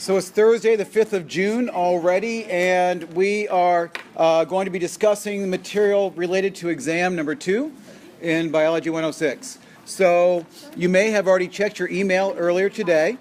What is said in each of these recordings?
So it's Thursday, the 5th of June already, and we are going to be discussing material related to exam number 2 in Biology 106. So you may have already checked your email earlier today,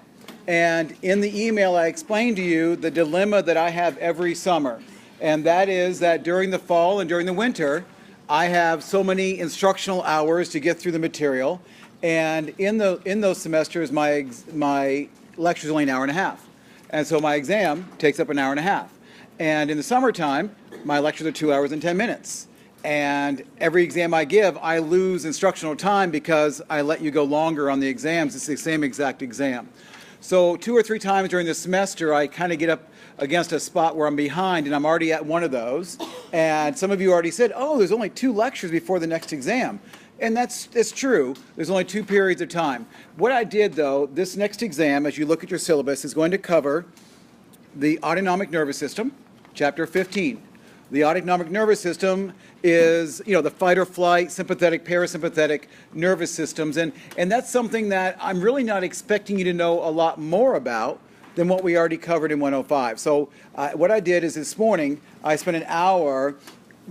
and in the email I explained to you the dilemma that I have every summer, and that is that during the fall and during the winter, I have so many instructional hours to get through the material, and in those semesters my lecture is only an hour and a half. And so my exam takes up an hour and a half. And in the summertime, my lectures are 2 hours and 10 minutes. And every exam I give, I lose instructional time because I let you go longer on the exams. It's the same exact exam. So 2 or 3 times during the semester, I kind of get up against a spot where I'm behind, and I'm already at one of those. And some of you already said, oh, there's only 2 lectures before the next exam. And that's true. There's only 2 periods of time. What I did, though, this next exam, as you look at your syllabus, is going to cover the autonomic nervous system, chapter 15. The autonomic nervous system is, the fight or flight, sympathetic, parasympathetic nervous systems. And that's something that I'm really not expecting you to know a lot more about than what we already covered in 105. So what I did is this morning, I spent an hour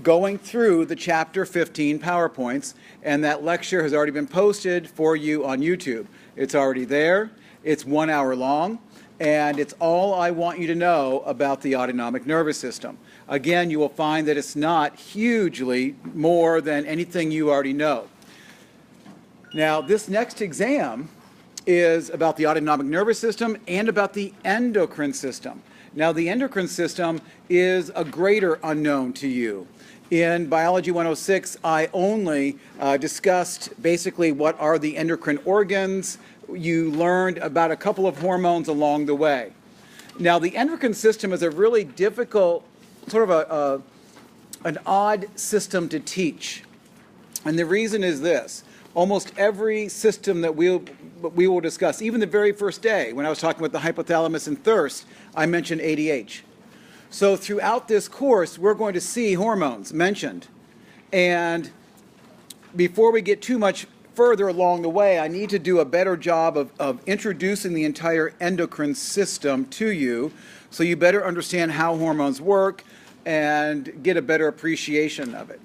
going through the chapter 15 PowerPoints, and that lecture has already been posted for you on YouTube. It's already there. It's 1 hour long, and it's all I want you to know about the autonomic nervous system. Again, you will find that it's not hugely more than anything you already know. Now, this next exam is about the autonomic nervous system and about the endocrine system. Now, the endocrine system is a greater unknown to you. In Biology 106, I only discussed basically what are the endocrine organs. You learned about a couple of hormones along the way. Now, the endocrine system is a really difficult, sort of an odd system to teach. And the reason is this. Almost every system that we will discuss, even the very first day, when I was talking about the hypothalamus and thirst, I mentioned ADH. So throughout this course, we're going to see hormones mentioned. And before we get too much further along the way, I need to do a better job of introducing the entire endocrine system to you so you better understand how hormones work and get a better appreciation of it.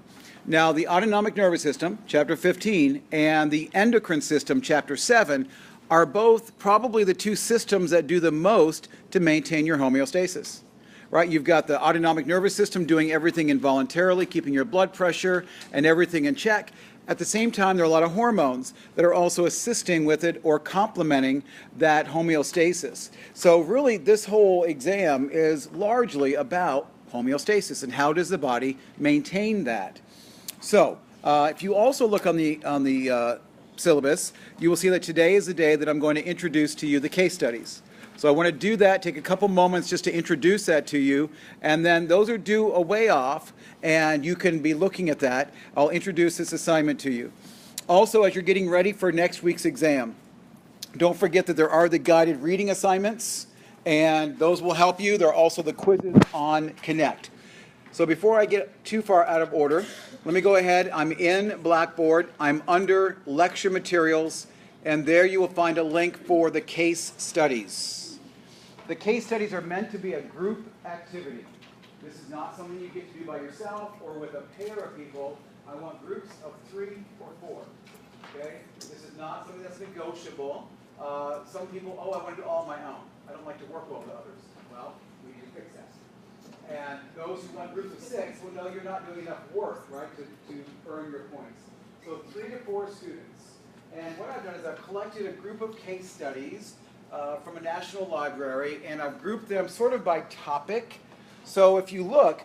Now, the autonomic nervous system, chapter 15, and the endocrine system, chapter 7, are both probably the 2 systems that do the most to maintain your homeostasis. Right? You've got the autonomic nervous system doing everything involuntarily, keeping your blood pressure and everything in check. At the same time, there are a lot of hormones that are also assisting with it or complementing that homeostasis. So really, this whole exam is largely about homeostasis and how does the body maintain that. So if you also look on the syllabus, you will see that today is the day that I'm going to introduce to you the case studies. So I want to do that, take a couple moments just to introduce that to you, and then those are due a way off, and you can be looking at that. I'll introduce this assignment to you. Also, as you're getting ready for next week's exam, don't forget that there are the guided reading assignments, and those will help you. There are also the quizzes on Connect. So before I get too far out of order, let me go ahead. I'm in Blackboard. I'm under Lecture Materials, and there you will find a link for the case studies. The case studies are meant to be a group activity. This is not something you get to do by yourself or with a pair of people. I want groups of 3 or 4. Okay? This is not something that's negotiable. Some people, I want to do all on my own. I don't like to work well with others. Well, we need to fix that. And those who want groups of 6 will know you're not doing enough work, right, to earn your points. So 3 to 4 students. And what I've done is I've collected a group of case studies from a national library, and I've grouped them sort of by topic. So if you look,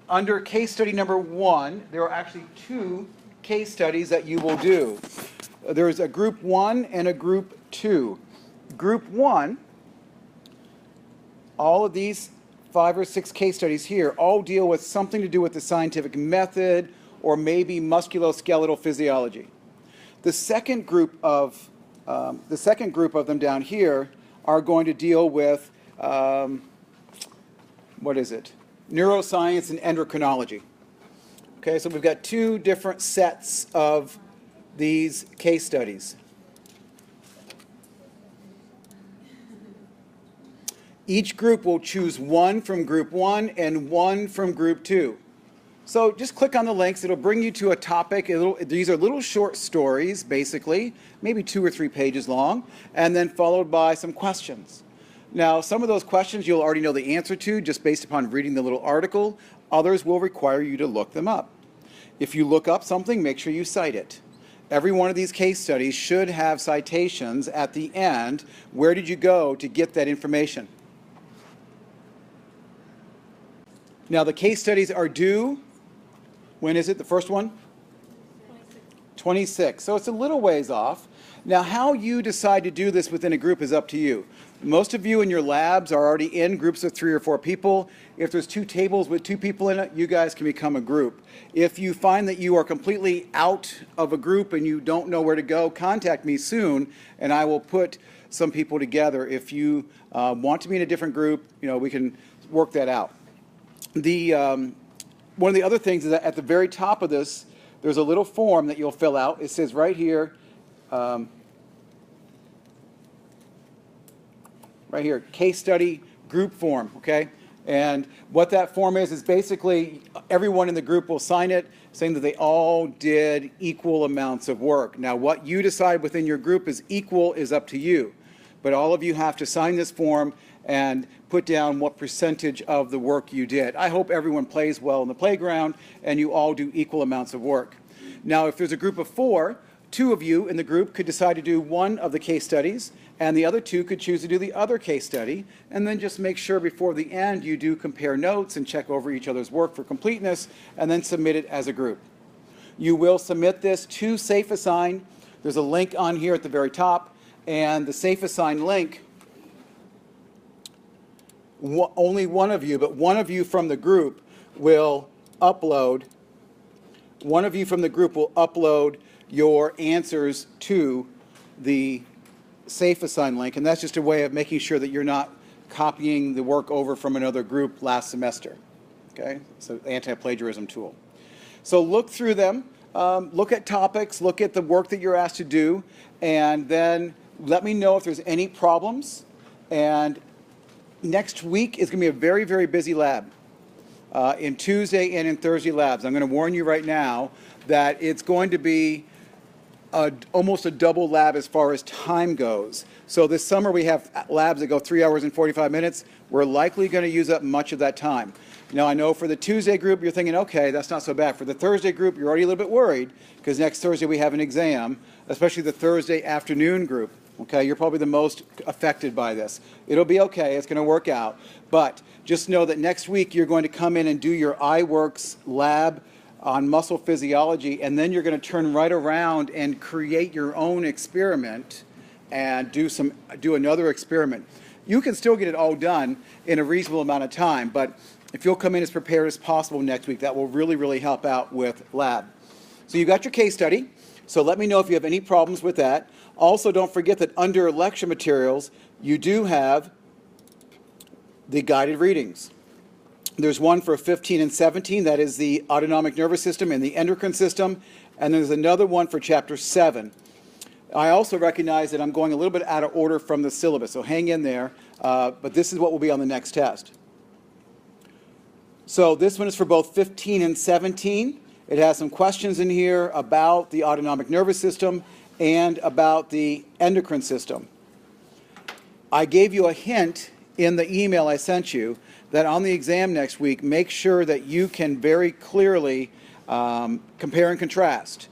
under case study number 1, there are actually 2 case studies that you will do. There's a group 1 and a group 2. Group 1, all of these 5 or 6 case studies here all deal with something to do with the scientific method or maybe musculoskeletal physiology. The second group of them down here are going to deal with neuroscience and endocrinology. Okay, so we've got 2 different sets of these case studies. Each group will choose one from group 1 and one from group 2. So just click on the links. It'll bring you to a topic. These are little short stories, basically, maybe 2 or 3 pages long, and then followed by some questions. Now, some of those questions you'll already know the answer to just based upon reading the little article. Others will require you to look them up. If you look up something, make sure you cite it. Every one of these case studies should have citations at the end. Where did you go to get that information? Now, the case studies are due. When is it, the first one? 26. So it's a little ways off. Now, how you decide to do this within a group is up to you. Most of you in your labs are already in groups of 3 or 4 people. If there's 2 tables with 2 people in it, you guys can become a group. If you find that you are completely out of a group and you don't know where to go, contact me soon, and I will put some people together. If you want to be in a different group, we can work that out. One of the other things is that at the very top of this, there's a little form that you'll fill out. It says right here, case study group form, okay? And what that form is basically everyone in the group will sign it, saying that they all did equal amounts of work. Now, what you decide within your group is equal is up to you. But all of you have to sign this form and put down what percentage of the work you did. I hope everyone plays well in the playground and you all do equal amounts of work. Now, if there's a group of 4, 2 of you in the group could decide to do one of the case studies, and the other 2 could choose to do the other case study, and then just make sure before the end you do compare notes and check over each other's work for completeness, and then submit it as a group. You will submit this to SafeAssign. There's a link on here at the very top, and the SafeAssign link, only one of you, but one of you from the group will upload, your answers to the SafeAssign link, and that's just a way of making sure that you're not copying the work over from another group last semester. Okay, so anti-plagiarism tool. So look through them, look at topics, look at the work that you're asked to do, and then let me know if there's any problems. And next week is going to be a very, very busy lab in Tuesday and in Thursday labs. I'm going to warn you right now that it's going to be almost a double lab as far as time goes. So this summer we have labs that go 3 hours and 45 minutes. We're likely going to use up much of that time. Now, I know for the Tuesday group, you're thinking, okay, that's not so bad. For the Thursday group, you're already a little bit worried because next Thursday we have an exam, especially the Thursday afternoon group. Okay, you're probably the most affected by this. It'll be okay. It's going to work out. But just know that next week you're going to come in and do your iWorks lab on muscle physiology, and then you're going to turn right around and create your own experiment and do another experiment. You can still get it all done in a reasonable amount of time, but if you'll come in as prepared as possible next week, that will really, really help out with lab. So you got your case study. So let me know if you have any problems with that. Also, don't forget that under lecture materials, you do have the guided readings. There's one for 15 and 17, that is the autonomic nervous system and the endocrine system, and there's another one for chapter 7. I also recognize that I'm going a little bit out of order from the syllabus, so hang in there, but this is what will be on the next test. So this one is for both 15 and 17. It has some questions in here about the autonomic nervous system and about the endocrine system. I gave you a hint in the email I sent you that on the exam next week, make sure that you can very clearly compare and contrast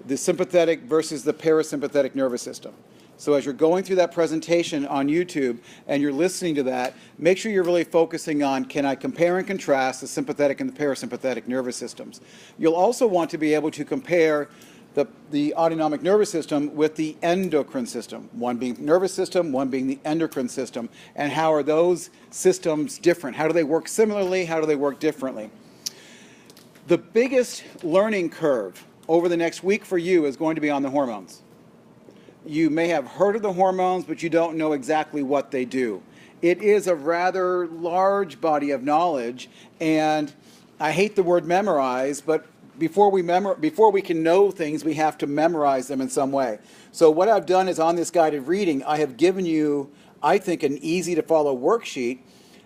the sympathetic versus the parasympathetic nervous system. So as you're going through that presentation on YouTube and you're listening to that, make sure you're really focusing on, can I compare and contrast the sympathetic and the parasympathetic nervous systems? You'll also want to be able to compare the autonomic nervous system with the endocrine system, one being nervous system, one being the endocrine system, and how are those systems different? How do they work similarly? How do they work differently? The biggest learning curve over the next week for you is going to be on the hormones. You may have heard of the hormones, but you don't know exactly what they do. It is a rather large body of knowledge, and I hate the word memorize, but before we can know things, we have to memorize them in some way. So what I've done is on this guided reading, I have given you I think, an easy to follow worksheet,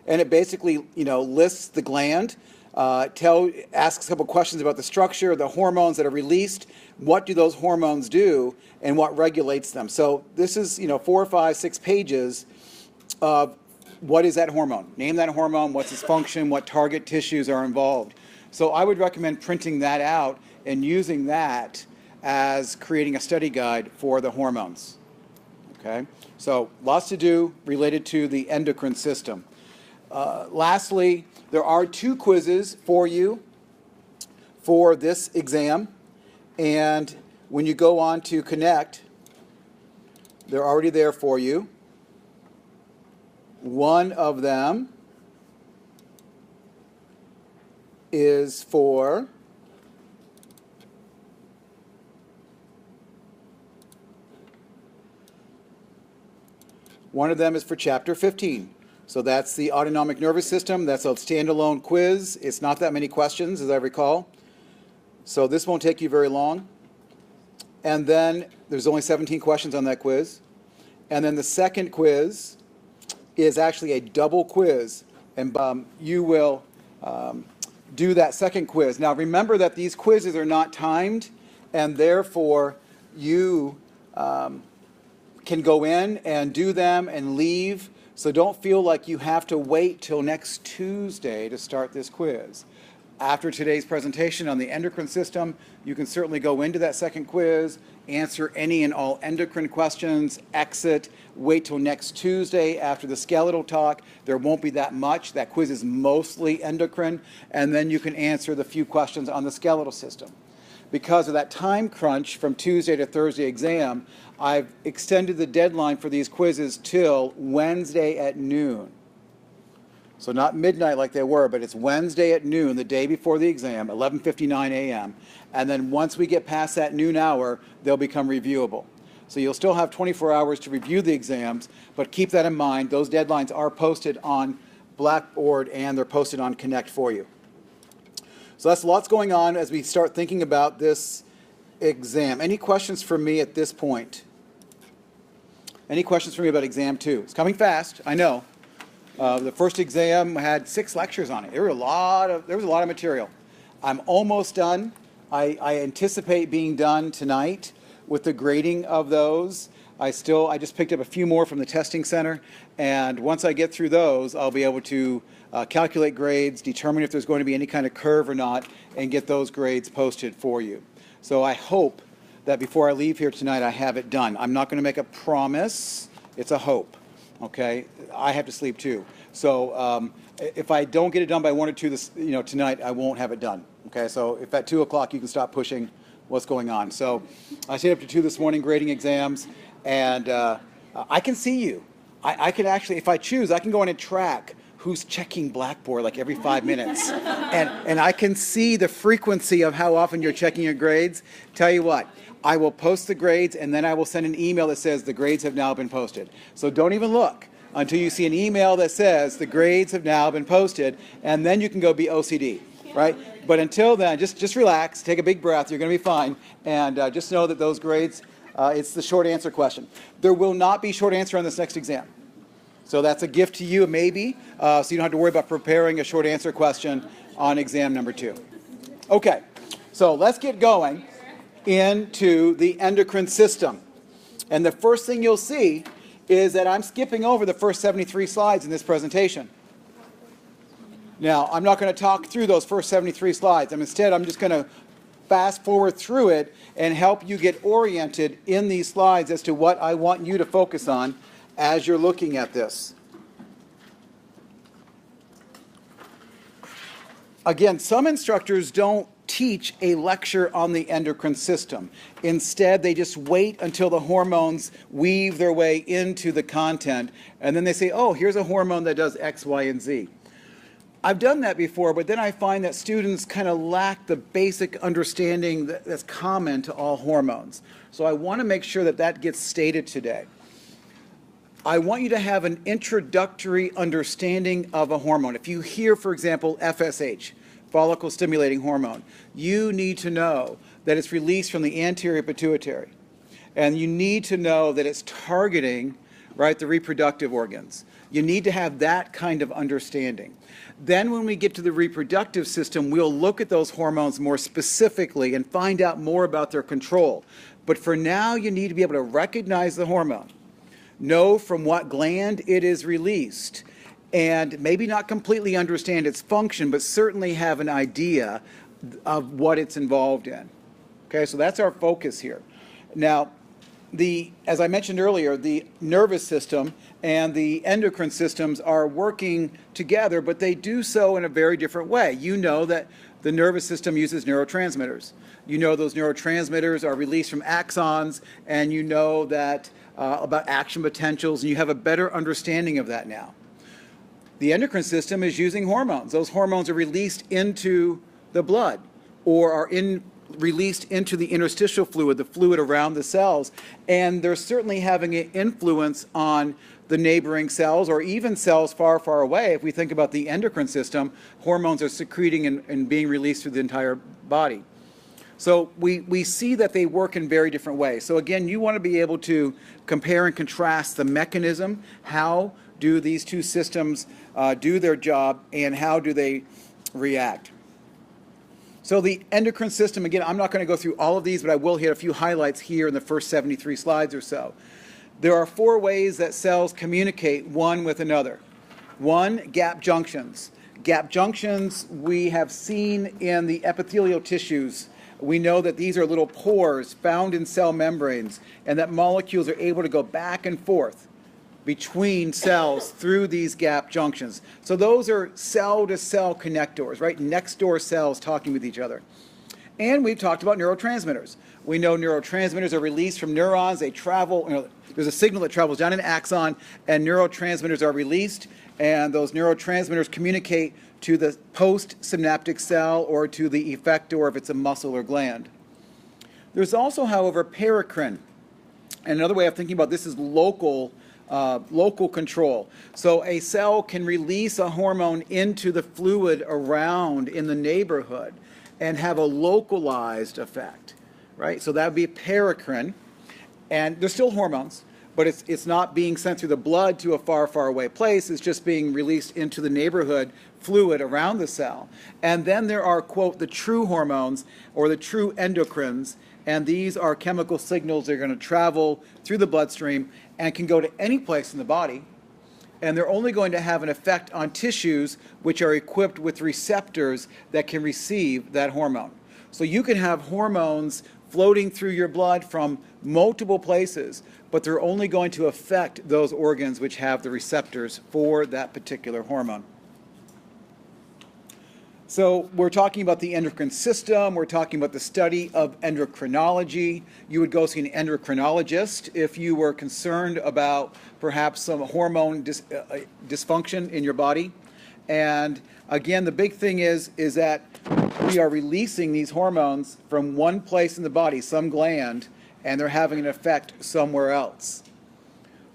and it basically, lists the gland, asks a couple questions about the structure, the hormones that are released, what do those hormones do, and what regulates them. So this is, 4, 5, 6 pages of what is that hormone? Name that hormone, what's its function, what target tissues are involved. So I would recommend printing that out and using that as creating a study guide for the hormones. Okay, so lots to do related to the endocrine system. Lastly, there are 2 quizzes for you for this exam, and when you go on to Connect, they're already there for you. One of them is for Chapter 15. So that's the autonomic nervous system. That's a standalone quiz. It's not that many questions, as I recall. So this won't take you very long. And then there's only 17 questions on that quiz. And then the second quiz is actually a double quiz. And you will do that second quiz. Now remember that these quizzes are not timed, and therefore you can go in and do them and leave. So don't feel like you have to wait till next Tuesday to start this quiz. After today's presentation on the endocrine system, you can certainly go into that second quiz, answer any and all endocrine questions, exit, wait till next Tuesday after the skeletal talk. There won't be that much. That quiz is mostly endocrine, and then you can answer the few questions on the skeletal system. Because of that time crunch from Tuesday to Thursday exam, I've extended the deadline for these quizzes till Wednesday at noon. So not midnight like they were, but it's Wednesday at noon, the day before the exam, 11:59 a.m. And then once we get past that noon hour, they'll become reviewable. So you'll still have 24 hours to review the exams, but keep that in mind. Those deadlines are posted on Blackboard and they're posted on Connect for you. So that's lots going on as we start thinking about this exam. Any questions for me at this point? Any questions for me about exam 2? It's coming fast, I know. The first exam had 6 lectures on it. There was a lot of material. I'm almost done. I anticipate being done tonight with the grading of those. I just picked up a few more from the testing center, and once I get through those, I'll be able to calculate grades, determine if there's going to be any kind of curve or not, and get those grades posted for you. So I hope that before I leave here tonight, I have it done. I'm not going to make a promise. It's a hope. Okay, I have to sleep too. So if I don't get it done by 1 or 2 tonight, I won't have it done. Okay, so if at 2 o'clock you can stop pushing what's going on. So I stayed up to 2 this morning grading exams, and I can see you. I can actually, if I choose, I can go in and track who's checking Blackboard like every 5 minutes. And I can see the frequency of how often you're checking your grades. Tell you what, I will post the grades, and then I will send an email that says the grades have now been posted. So don't even look until you see an email that says the grades have now been posted, and then you can go be OCD, right? But until then, just relax, take a big breath, you're going to be fine, and just know that those grades, it's the short answer question. There will not be short answer on this next exam. So that's a gift to you, maybe, so you don't have to worry about preparing a short answer question on exam number 2. Okay, so let's get going into the endocrine system. And the first thing you'll see is that I'm skipping over the first 73 slides in this presentation. Now, I'm not going to talk through those first 73 slides. Instead, I'm just going to fast forward through it and help you get oriented in these slides as to what I want you to focus on as you're looking at this. Again, some instructors don't teach a lecture on the endocrine system. Instead, they just wait until the hormones weave their way into the content, and then they say, oh, here's a hormone that does X, Y, and Z. I've done that before, but then I find that students kind of lack the basic understanding that's common to all hormones. So I want to make sure that that gets stated today. I want you to have an introductory understanding of a hormone. If you hear, for example, FSH, follicle stimulating hormone, you need to know that it's released from the anterior pituitary. And you need to know that it's targeting right? The reproductive organs. You need to have that kind of understanding. Then when we get to the reproductive system, we'll look at those hormones more specifically and find out more about their control. But for now, you need to be able to recognize the hormone, know from what gland it is released, and maybe not completely understand its function, but certainly have an idea of what it's involved in. Okay, so that's our focus here. Now, as I mentioned earlier, the nervous system and the endocrine systems are working together, but they do so in a very different way. You know that the nervous system uses neurotransmitters. You know those neurotransmitters are released from axons, and you know that about action potentials, and you have a better understanding of that now. The endocrine system is using hormones. Those hormones are released into the blood or are released into the interstitial fluid, the fluid around the cells, and they're certainly having an influence on the neighboring cells or even cells far, far away. If we think about the endocrine system, hormones are secreting and being released through the entire body. So we see that they work in very different ways. So again, you want to be able to compare and contrast the mechanism. How do these two systems do their job, and how do they react? So the endocrine system, again, I'm not going to go through all of these, but I will hit a few highlights here in the first 73 slides or so. There are 4 ways that cells communicate one with another. 1, gap junctions. Gap junctions we have seen in the epithelial tissues. We know that these are little pores found in cell membranes, and that molecules are able to go back and forth between cells through these gap junctions. So those are cell-to-cell connectors, right? Next door cells talking with each other. And we've talked about neurotransmitters. We know neurotransmitters are released from neurons. They travel, there's a signal that travels down an axon, and neurotransmitters are released, and those neurotransmitters communicate to the postsynaptic cell or to the effector if it's a muscle or gland. There's also, however, paracrine. And another way of thinking about this is local control. So a cell can release a hormone into the fluid around in the neighborhood and have a localized effect, right? So that would be paracrine. And they're still hormones, but it's not being sent through the blood to a far, far away place. It's just being released into the neighborhood fluid around the cell. And then there are, quote, the true hormones or the true endocrines, and these are chemical signals that are going to travel through the bloodstream and can go to any place in the body, and they're only going to have an effect on tissues which are equipped with receptors that can receive that hormone. So you can have hormones floating through your blood from multiple places, but they're only going to affect those organs which have the receptors for that particular hormone. So we're talking about the endocrine system. We're talking about the study of endocrinology. You would go see an endocrinologist if you were concerned about perhaps some hormone dysfunction in your body. And again, the big thing is that we are releasing these hormones from one place in the body, some gland, and they're having an effect somewhere else.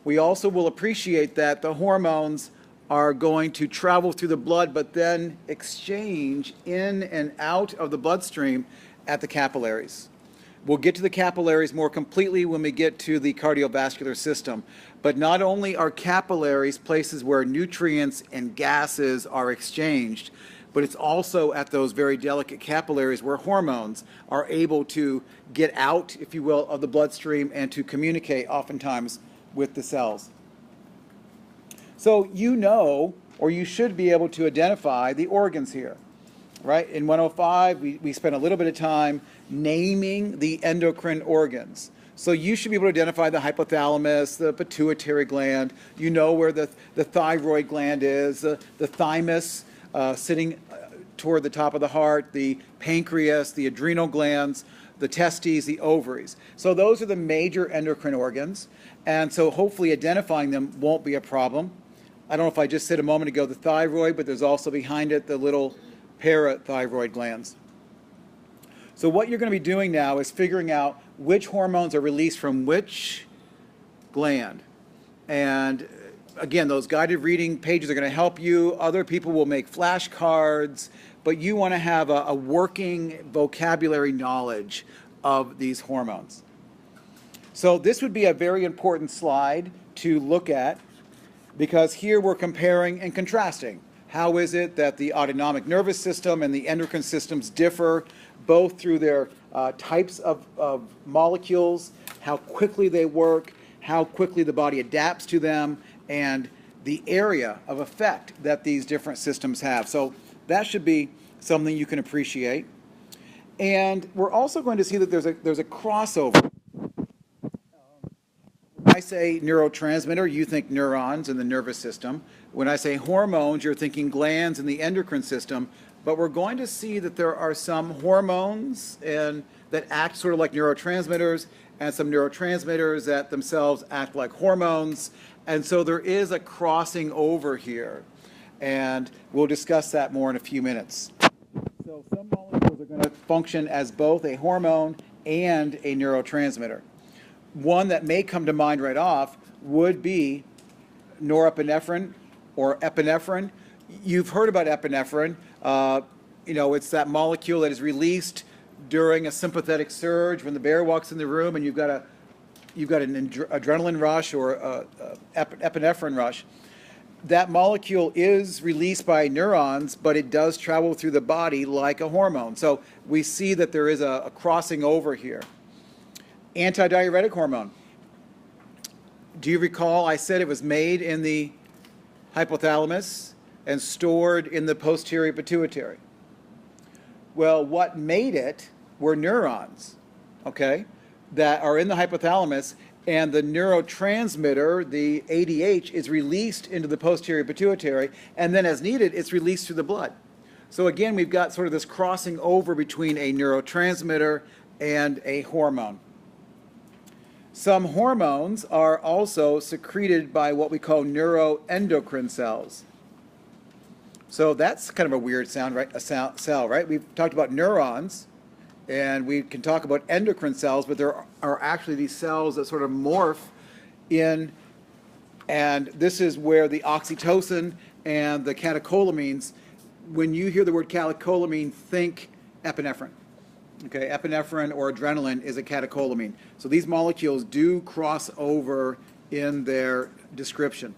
We also will appreciate that the hormones are going to travel through the blood, but then exchange in and out of the bloodstream at the capillaries. We'll get to the capillaries more completely when we get to the cardiovascular system. But not only are capillaries places where nutrients and gases are exchanged, but it's also at those very delicate capillaries where hormones are able to get out, if you will, of the bloodstream and to communicate oftentimes with the cells. So you know, or you should be able to identify the organs here, right? In 105, we spent a little bit of time naming the endocrine organs. So you should be able to identify the hypothalamus, the pituitary gland. You know where the thyroid gland is, the thymus sitting toward the top of the heart, the pancreas, the adrenal glands, the testes, the ovaries. So those are the major endocrine organs. And so hopefully identifying them won't be a problem. I don't know if I just said a moment ago the thyroid, but there's also behind it the little parathyroid glands. So what you're going to be doing now is figuring out which hormones are released from which gland. And again, those guided reading pages are going to help you. Other people will make flashcards, but you want to have a working vocabulary knowledge of these hormones. So this would be a very important slide to look at, because here we're comparing and contrasting. How is it that the autonomic nervous system and the endocrine systems differ both through their types of molecules, how quickly they work, how quickly the body adapts to them, and the area of effect that these different systems have. So that should be something you can appreciate. And we're also going to see that there's a crossover. When I say neurotransmitter, you think neurons in the nervous system. When I say hormones, you're thinking glands in the endocrine system. But we're going to see that there are some hormones that act sort of like neurotransmitters, and some neurotransmitters that themselves act like hormones. And so there is a crossing over here. And we'll discuss that more in a few minutes. So some molecules are going to function as both a hormone and a neurotransmitter. One that may come to mind right off would be norepinephrine or epinephrine. You've heard about epinephrine. It's that molecule that is released during a sympathetic surge when the bear walks in the room and you've got an adrenaline rush or epinephrine rush. That molecule is released by neurons, but it does travel through the body like a hormone. So we see that there is a crossing over here. Antidiuretic hormone. Do you recall I said it was made in the hypothalamus and stored in the posterior pituitary? Well, what made it were neurons, okay, that are in the hypothalamus, and the neurotransmitter, the ADH, is released into the posterior pituitary, and then as needed, it's released through the blood. So again, we've got sort of this crossing over between a neurotransmitter and a hormone. Some hormones are also secreted by what we call neuroendocrine cells. So that's kind of a weird sound, right? Cell, right? We've talked about neurons, and we can talk about endocrine cells, but there are actually these cells that sort of morph in, and this is where the oxytocin and the catecholamines, when you hear the word catecholamine, think epinephrine. Okay, epinephrine or adrenaline is a catecholamine. So these molecules do cross over in their description.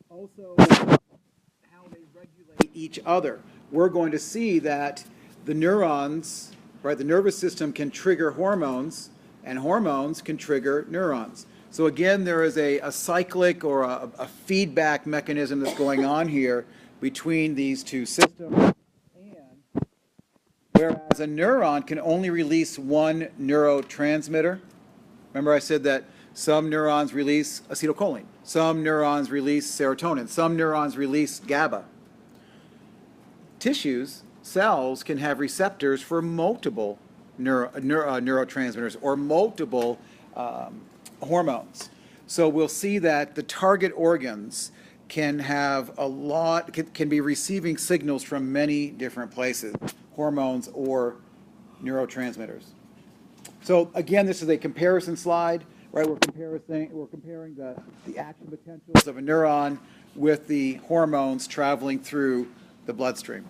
Also, how they regulate each other. We're going to see that the neurons, right, the nervous system can trigger hormones, and hormones can trigger neurons. So again, there is a cyclic or a feedback mechanism that's going on here between these two systems. And whereas a neuron can only release one neurotransmitter, remember I said that some neurons release acetylcholine, some neurons release serotonin, some neurons release GABA. Tissues, cells, can have receptors for multiple neurotransmitters or multiple hormones. So we'll see that the target organs can have can be receiving signals from many different places, hormones or neurotransmitters. So again, this is a comparison slide, right? We're comparing the action potentials of a neuron with the hormones traveling through the bloodstream.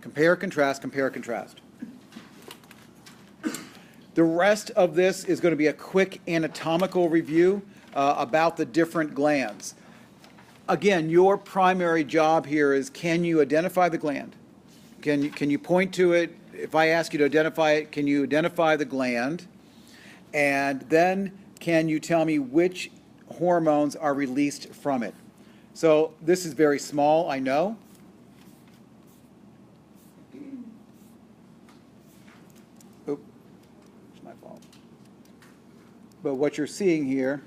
Compare, contrast, compare, contrast. The rest of this is going to be a quick anatomical review about the different glands. Again, your primary job here is, can you identify the gland? Can you point to it? If I ask you to identify it, can you identify the gland? And then can you tell me which hormones are released from it? So this is very small, I know. Oop, it's my fault. But what you're seeing here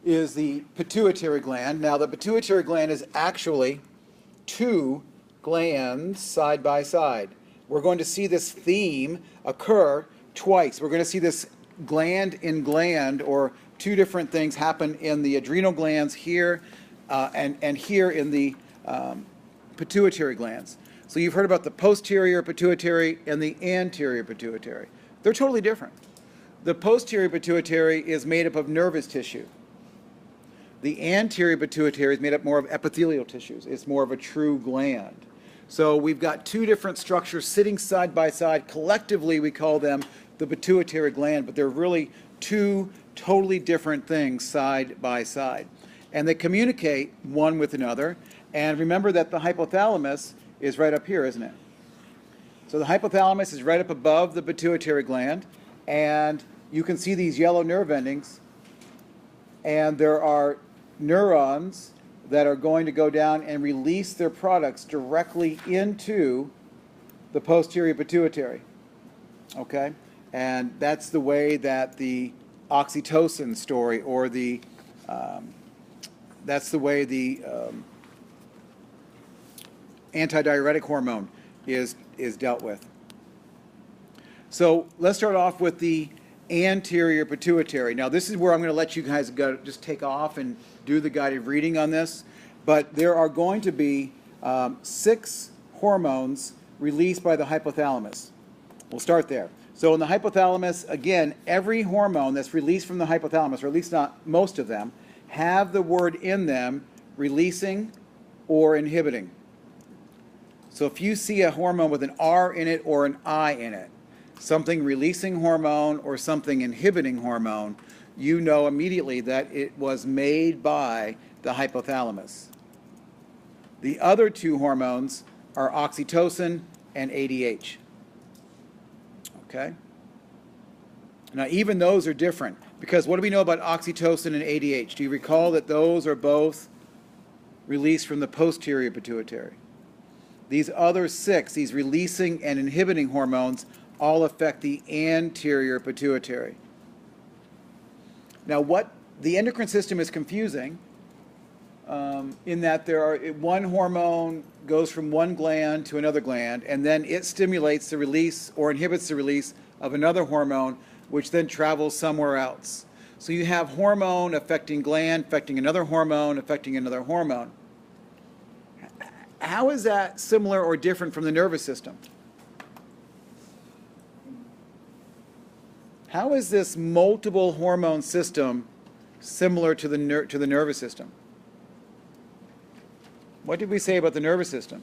is the pituitary gland. Now, the pituitary gland is actually two glands side by side. We're going to see this theme occur twice. We're going to see this gland in gland, or two different things happen in the adrenal glands here and here in the pituitary glands. So you've heard about the posterior pituitary and the anterior pituitary. They're totally different. The posterior pituitary is made up of nervous tissue. The anterior pituitary is made up more of epithelial tissues. It's more of a true gland. So we've got two different structures sitting side by side. Collectively, we call them the pituitary gland, but they're really two totally different things side by side. And they communicate one with another. And remember that the hypothalamus is right up here, isn't it? So the hypothalamus is right up above the pituitary gland, and you can see these yellow nerve endings, and there are neurons that are going to go down and release their products directly into the posterior pituitary. Okay? And that's the way that the oxytocin story, or that's the way the antidiuretic hormone is dealt with. So let's start off with the anterior pituitary. Now this is where I'm going to let you guys go, just take off and do the guided reading on this. But there are going to be 6 hormones released by the hypothalamus. We'll start there. So in the hypothalamus, again, every hormone that's released from the hypothalamus, or at least not most of them, have the word in them releasing or inhibiting. So if you see a hormone with an R in it or an I in it, something releasing hormone or something inhibiting hormone, you know immediately that it was made by the hypothalamus. The other 2 hormones are oxytocin and ADH. Okay? Now even those are different, because what do we know about oxytocin and ADH? Do you recall that those are both released from the posterior pituitary? These other 6, these releasing and inhibiting hormones, all affect the anterior pituitary. Now what the endocrine system is confusing in that one hormone goes from one gland to another gland, and then it stimulates the release or inhibits the release of another hormone, which then travels somewhere else. So you have hormone affecting gland, affecting another hormone, affecting another hormone. How is that similar or different from the nervous system? How is this multiple hormone system similar to the nervous system? What did we say about the nervous system?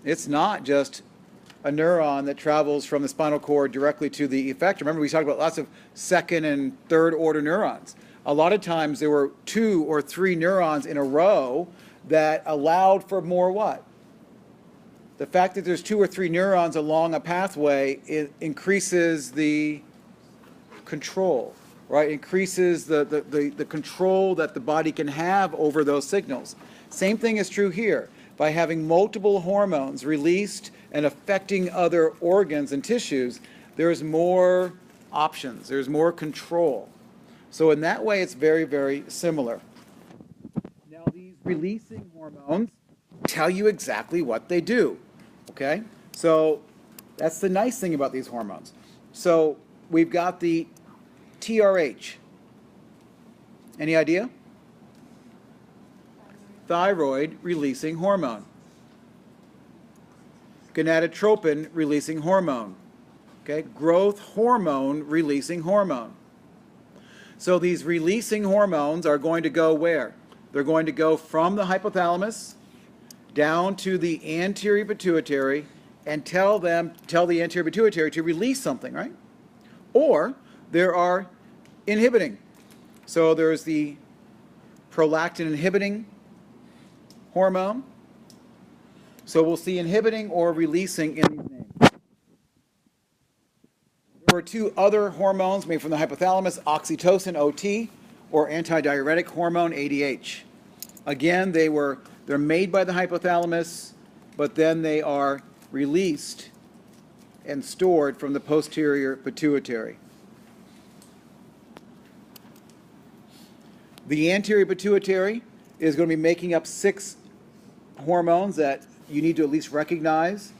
It's not just a neuron that travels from the spinal cord directly to the effector. Remember, we talked about lots of second and third order neurons. A lot of times there were 2 or 3 neurons in a row that allowed for more what? The fact that there's 2 or 3 neurons along a pathway, it increases the control, right? Increases the control that the body can have over those signals. Same thing is true here. By having multiple hormones released and affecting other organs and tissues, there's more options, there's more control. So in that way, it's very, very similar. Now these releasing hormones tell you exactly what they do, okay? So that's the nice thing about these hormones. So we've got the TRH. Any idea? Thyroid releasing hormone. Gonadotropin releasing hormone. Okay, growth hormone releasing hormone. So these releasing hormones are going to go where? They're going to go from the hypothalamus down to the anterior pituitary and tell the anterior pituitary to release something, right? Or there are inhibiting. So there's the prolactin inhibiting hormone. So we'll see inhibiting or releasing in these names. There are 2 other hormones made from the hypothalamus, oxytocin, OT, or antidiuretic hormone, ADH. Again, they're made by the hypothalamus, but then they are released and stored from the posterior pituitary. The anterior pituitary is going to be making up 6 hormones that you need to at least recognize.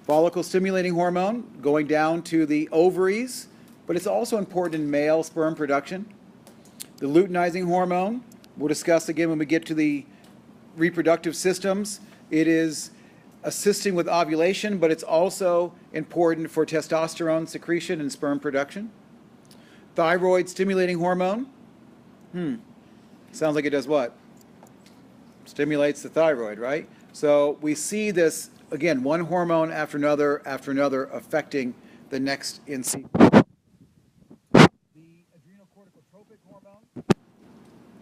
Follicle stimulating hormone going down to the ovaries, but it's also important in male sperm production. The luteinizing hormone, we'll discuss again when we get to the reproductive systems. It is assisting with ovulation, but it's also important for testosterone secretion and sperm production. Thyroid stimulating hormone. Sounds like it does what? Stimulates the thyroid, right? So we see this, again, one hormone after another affecting the next in sequence. The adrenal corticotropic hormone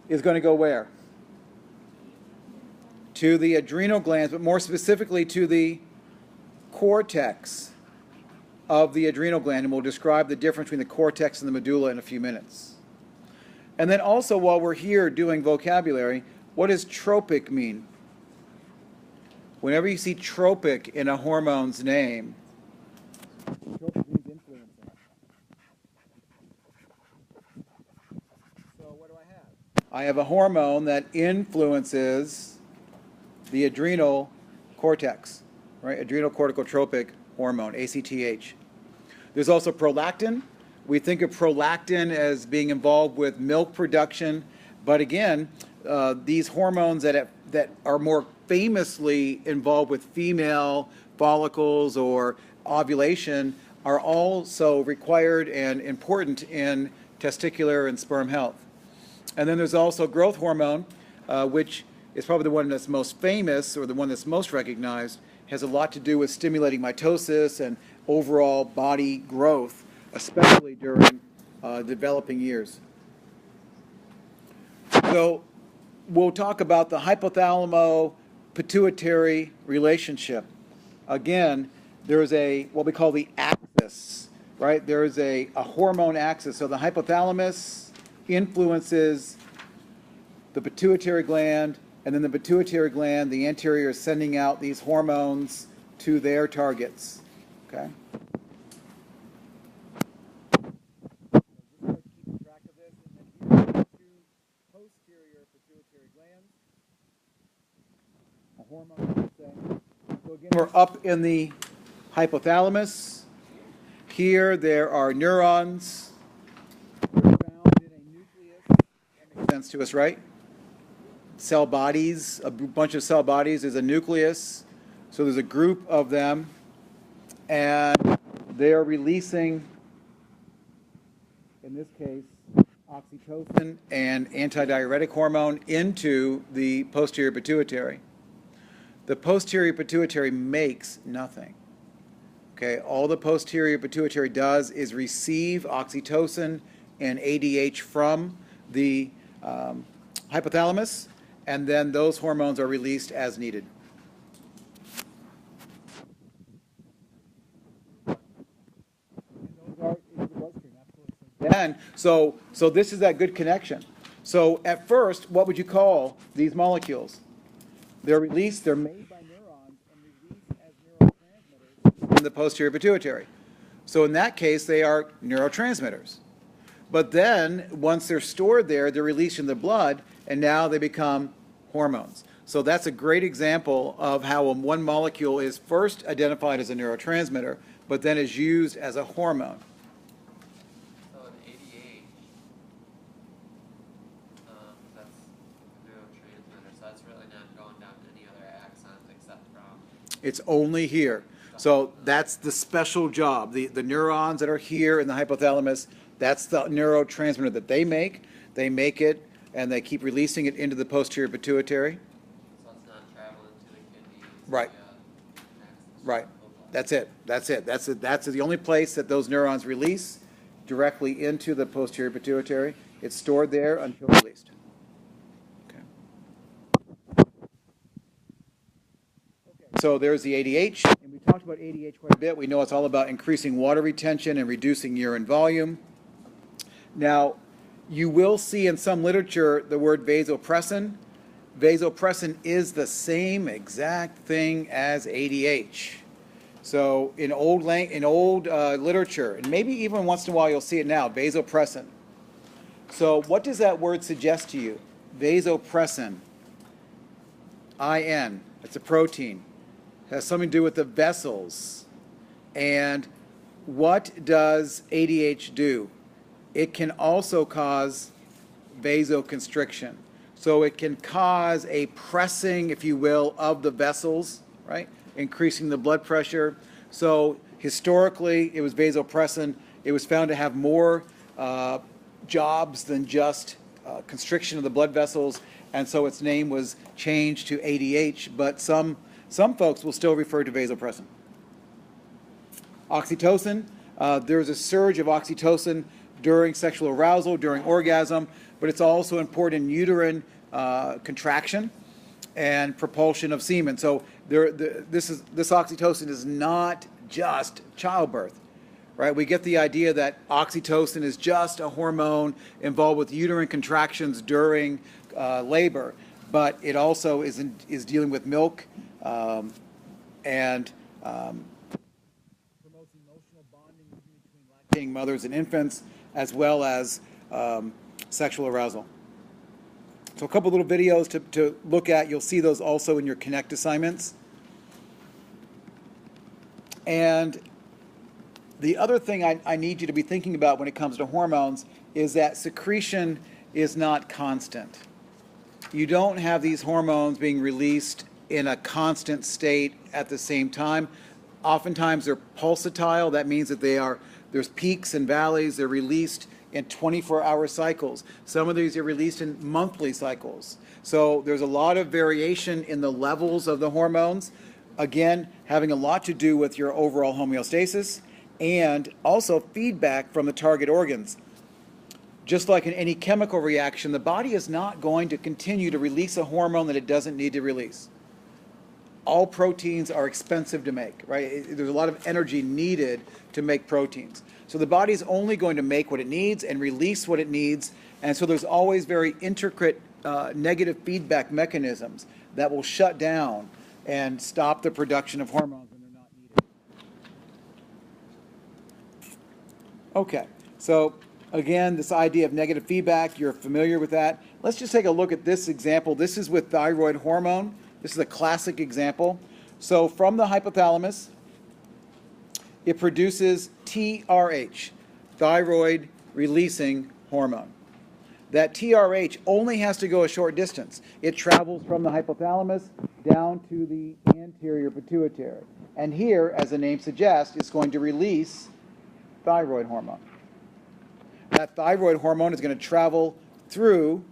is going to go where? To the adrenal glands, but more specifically to the cortex of the adrenal gland, and we'll describe the difference between the cortex and the medulla in a few minutes. And then also, while we're here doing vocabulary, what does tropic mean? Whenever you see tropic in a hormone's name, tropic means influencing. So what do I have? I have a hormone that influences the adrenal cortex, right? Adrenal corticotropic hormone, ACTH. There's also prolactin. We think of prolactin as being involved with milk production, but again, these hormones that are more famously involved with female follicles or ovulation are also required and important in testicular and sperm health. And then there's also growth hormone, which is probably the one that's most famous or the one that's most recognized, has a lot to do with stimulating mitosis and overall body growth, especially during developing years. So we'll talk about the hypothalamo-pituitary relationship. Again, there is what we call the axis, right? There is a hormone axis. So the hypothalamus influences the pituitary gland, and then the pituitary gland, the anterior, is sending out these hormones to their targets. Okay? So again, we're up in the hypothalamus. Here there are neurons. They're found in a nucleus. That makes sense to us, right? Cell bodies, a bunch of cell bodies is a nucleus. So there's a group of them, and they're releasing, in this case, oxytocin and antidiuretic hormone into the posterior pituitary. The posterior pituitary makes nothing. Okay, all the posterior pituitary does is receive oxytocin and ADH from the hypothalamus, and then those hormones are released as needed. And so this is that good connection. So at first, what would you call these molecules? They're released, they're made by neurons and released as neurotransmitters in the posterior pituitary. So in that case, they are neurotransmitters. But then, once they're stored there, they're released in the blood, and now they become hormones. So that's a great example of how one molecule is first identified as a neurotransmitter, but then is used as a hormone. So an ADH, that's neurotransmitter, so that's really not going down any other axons except from... It's only here. So that's the special job. The neurons that are here in the hypothalamus, that's the neurotransmitter that they make. They make it, and they keep releasing it into the posterior pituitary. So it's not traveling to the kidneys. Right. Right. That's it. That's it. That's the only place that those neurons release directly into the posterior pituitary. It's stored there until released. Okay. So there's the ADH, and we talked about ADH quite a bit. We know it's all about increasing water retention and reducing urine volume. Now, you will see in some literature the word vasopressin. Vasopressin is the same exact thing as ADH. So in old literature, and maybe even once in a while you'll see it now, vasopressin. So what does that word suggest to you? Vasopressin. IN. It's a protein. It has something to do with the vessels. And what does ADH do? It can also cause vasoconstriction. So it can cause a pressing, if you will, of the vessels, right? Increasing the blood pressure. So historically, it was vasopressin. It was found to have more jobs than just constriction of the blood vessels, and so its name was changed to ADH. But some Some folks will still refer to vasopressin. Oxytocin, there's a surge of oxytocin during sexual arousal, during orgasm, but it's also important in uterine contraction and propulsion of semen. So this oxytocin is not just childbirth, right? We get the idea that oxytocin is just a hormone involved with uterine contractions during labor, but it also is dealing with milk and promotes emotional bonding between lactating mothers and infants, as well as sexual arousal. So a couple little videos to look at. You'll see those also in your Connect assignments. And the other thing I need you to be thinking about when it comes to hormones is that secretion is not constant. You don't have these hormones being released in a constant state at the same time. Oftentimes they're pulsatile. That means that there's peaks and valleys. They're released in 24-hour cycles. Some of these are released in monthly cycles. So there's a lot of variation in the levels of the hormones. Again, having a lot to do with your overall homeostasis and also feedback from the target organs. Just like in any chemical reaction, the body is not going to continue to release a hormone that it doesn't need to release. All proteins are expensive to make, right? There's a lot of energy needed to make proteins. So the body is only going to make what it needs and release what it needs. And so there's always very intricate negative feedback mechanisms that will shut down and stop the production of hormones when they're not needed. Okay, so again, this idea of negative feedback, you're familiar with that. Let's just take a look at this example. This is with thyroid hormone. This is a classic example. So from the hypothalamus, it produces TRH, thyroid releasing hormone. That TRH only has to go a short distance. It travels from the hypothalamus down to the anterior pituitary. And here, as the name suggests, it's going to release thyroid hormone. That thyroid hormone is going to travel through,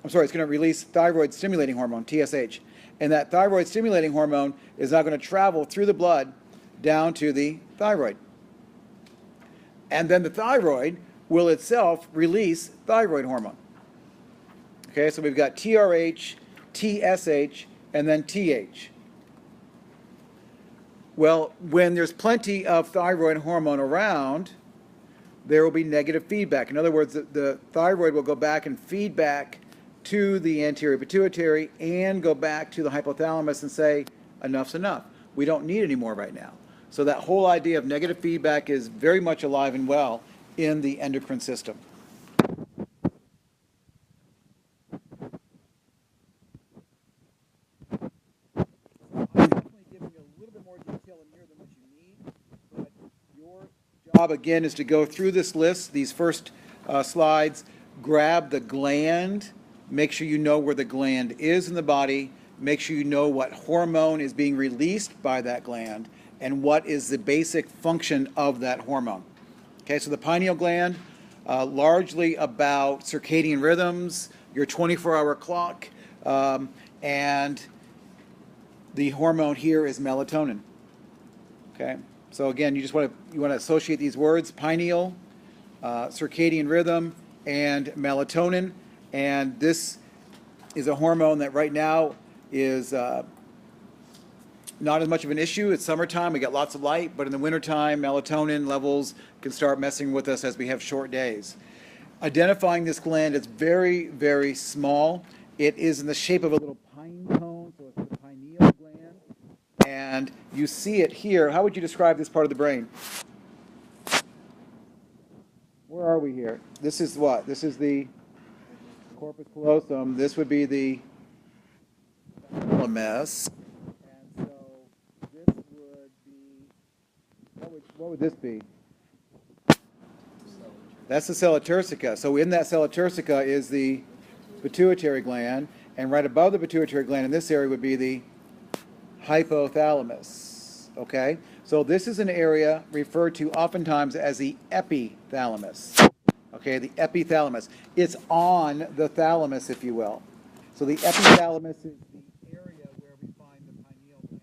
it's going to release thyroid stimulating hormone, TSH. And that thyroid stimulating hormone is now going to travel through the blood down to the thyroid. And then the thyroid will itself release thyroid hormone. Okay, so we've got TRH, TSH, and then TH. Well, when there's plenty of thyroid hormone around, there will be negative feedback. In other words, the thyroid will go back and feed back to the anterior pituitary and go back to the hypothalamus and say, enough's enough. We don't need any more right now. So that whole idea of negative feedback is very much alive and well in the endocrine system. I'm definitely giving you a little bit more detail in here than what you need, but your job again is to go through this list, these first slides, grab the gland, make sure you know where the gland is in the body, make sure you know what hormone is being released by that gland, and what is the basic function of that hormone. Okay, so the pineal gland, largely about circadian rhythms, your 24-hour clock, and the hormone here is melatonin. Okay, so again, you want to associate these words: pineal, circadian rhythm, and melatonin. And this is a hormone that right now is not as much of an issue. It's summertime, we get lots of light, but in the wintertime, melatonin levels can start messing with us as we have short days. Identifying this gland is very, very small. It is in the shape of a little pine cone, so it's the pineal gland. And you see it here. How would you describe this part of the brain? Where are we here? This is what? This is the corpus callosum. This would be the thalamus. And so this would be, what would this be? That's the sella turcica. So in that sella turcica is the pituitary gland, and right above the pituitary gland in this area would be the hypothalamus. Okay? So this is an area referred to oftentimes as the epithalamus. Okay, the epithalamus. It's on the thalamus, if you will. So the epithalamus is the area where we find the pineal gland.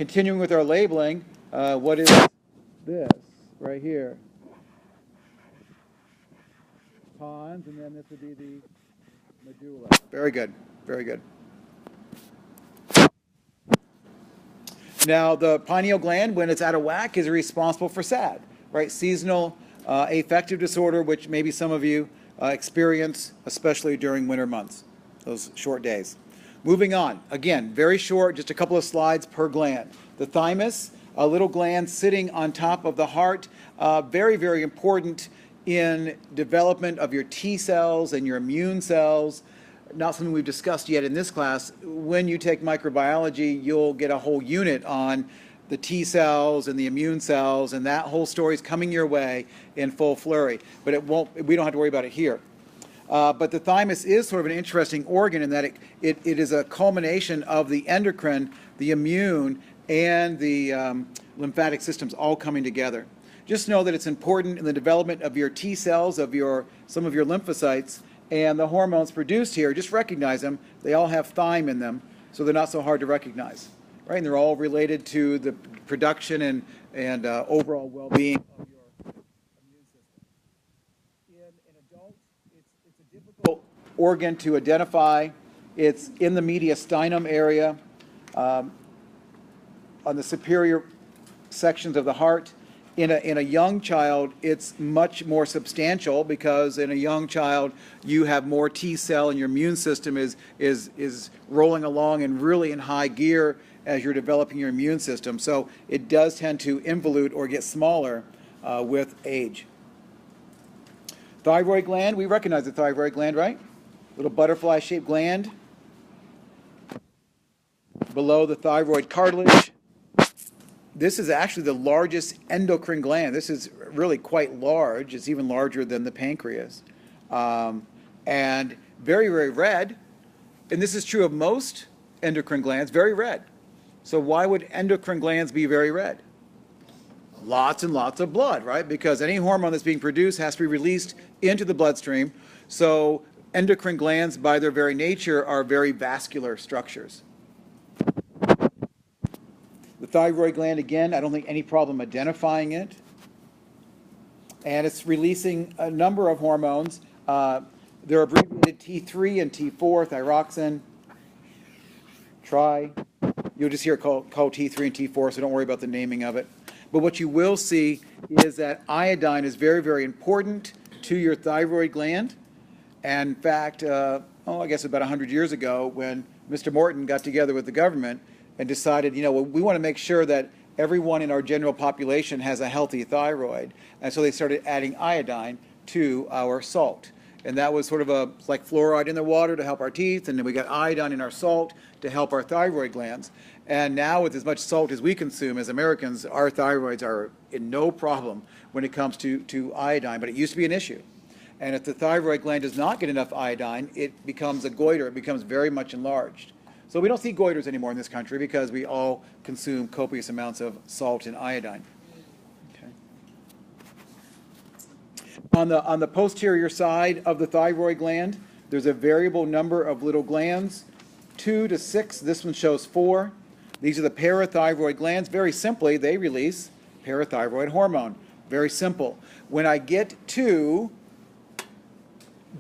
continuing with our labeling, what is this right here? Pons, and then this would be the medulla. Very good, very good. Now, the pineal gland, when it's out of whack, is responsible for SAD, right? Seasonal affective disorder, which maybe some of you experience, especially during winter months, those short days. Moving on, again, very short, just a couple of slides per gland. The thymus, a little gland sitting on top of the heart, very, very important in development of your T cells and your immune cells. Not something we've discussed yet in this class. When you take microbiology, you'll get a whole unit on the T cells and the immune cells, and that whole story is coming your way in full flurry. But it won't. We don't have to worry about it here. But the thymus is sort of an interesting organ in that it is a culmination of the endocrine, the immune, and the lymphatic systems all coming together. Just know that it's important in the development of your T cells, of some of your lymphocytes, and the hormones produced here. Just recognize them. They all have thyme in them, so they're not so hard to recognize, right? And they're all related to the production and overall well-being of your immune system. In an adult, it's a difficult organ to identify. It's in the mediastinum area, on the superior sections of the heart. In a young child, it's much more substantial because in a young child, you have more T cell and your immune system is rolling along and really in high gear as you're developing your immune system. So it does tend to involute or get smaller with age. Thyroid gland, we recognize the thyroid gland, right? Little butterfly-shaped gland below the thyroid cartilage. This is actually the largest endocrine gland. This is really quite large. It's even larger than the pancreas. And very, very red. And this is true of most endocrine glands, very red. So why would endocrine glands be very red? Lots and lots of blood, right? Because any hormone that's being produced has to be released into the bloodstream. So endocrine glands, by their very nature, are very vascular structures. The thyroid gland, again, I don't think any problem identifying it. And it's releasing a number of hormones. They're abbreviated T3 and T4, thyroxine, You'll just hear it called T3 and T4, so don't worry about the naming of it. But what you will see is that iodine is very, very important to your thyroid gland. And in fact, I guess about 100 years ago, when Mr. Morton got together with the government and decided, we want to make sure that everyone in our general population has a healthy thyroid. And so they started adding iodine to our salt. And that was sort of like fluoride in the water to help our teeth, and then we got iodine in our salt to help our thyroid glands. And now with as much salt as we consume as Americans, our thyroids are in no problem when it comes to iodine, but it used to be an issue. And if the thyroid gland does not get enough iodine, it becomes a goiter, it becomes very much enlarged. So we don't see goiters anymore in this country because we all consume copious amounts of salt and iodine. On the posterior side of the thyroid gland, there's a variable number of little glands, 2 to 6. This one shows 4. These are the parathyroid glands. Very simply, they release parathyroid hormone. Very simple. When I get to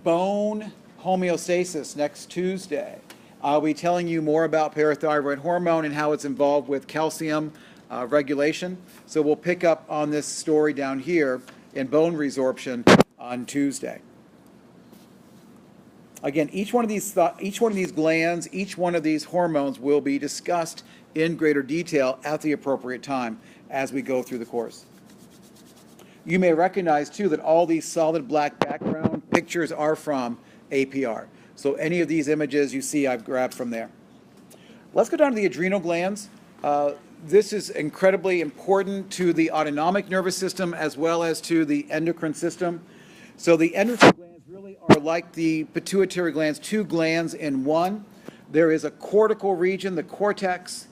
bone homeostasis next Tuesday, I'll be telling you more about parathyroid hormone and how it's involved with calcium regulation. So we'll pick up on this story down here in bone resorption on Tuesday. Again, each one of these glands, each one of these hormones will be discussed in greater detail at the appropriate time as we go through the course. You may recognize too that all these solid black background pictures are from APR. So any of these images you see I've grabbed from there. Let's go down to the adrenal glands. This is incredibly important to the autonomic nervous system as well as to the endocrine system. So the endocrine glands really are like the pituitary glands, 2 glands in one. There is a cortical region, the cortex,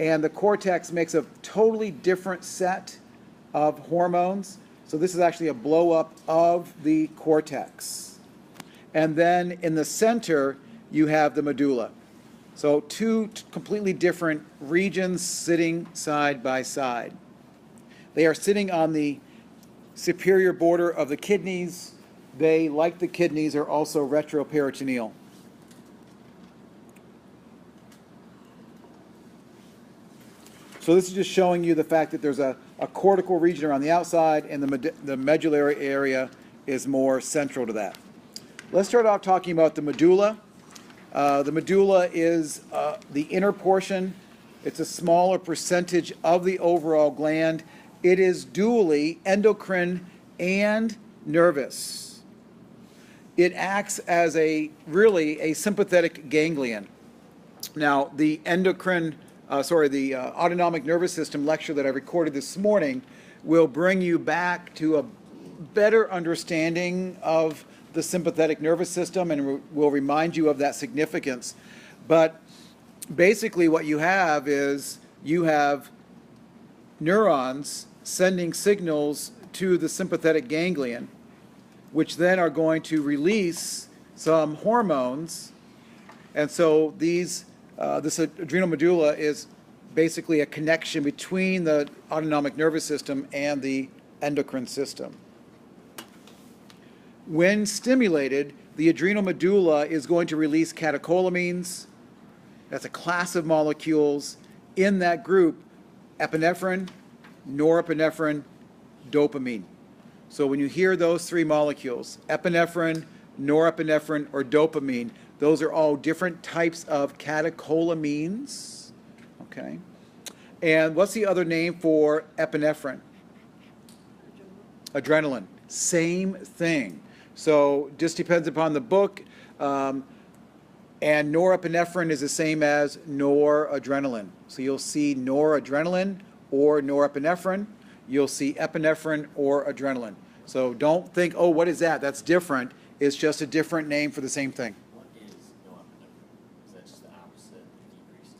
and the cortex makes a totally different set of hormones. So this is actually a blow-up of the cortex. And then in the center, you have the medulla. So two completely different regions sitting side by side. They are sitting on the superior border of the kidneys. They, like the kidneys, are also retroperitoneal. So this is just showing you the fact that there's a cortical region around the outside, and the medullary area is more central to that. Let's start off talking about the medulla. The medulla is the inner portion. It's a smaller percentage of the overall gland. It is dually endocrine and nervous. It acts as really a sympathetic ganglion. Now, the autonomic nervous system lecture that I recorded this morning will bring you back to a better understanding of the sympathetic nervous system and will remind you of that significance. But basically what you have is you have neurons sending signals to the sympathetic ganglion, which then are going to release some hormones. And so this adrenal medulla is basically a connection between the autonomic nervous system and the endocrine system. When stimulated, the adrenal medulla is going to release catecholamines. That's a class of molecules. In that group, epinephrine, norepinephrine, dopamine. So when you hear those three molecules, epinephrine, norepinephrine, or dopamine, those are all different types of catecholamines. Okay. And what's the other name for epinephrine? Adrenaline. Same thing. So just depends upon the book. And norepinephrine is the same as noradrenaline. So you'll see noradrenaline or norepinephrine. You'll see epinephrine or adrenaline. So don't think, oh, what is that? That's different. It's just a different name for the same thing. What is norepinephrine? Is that just the opposite?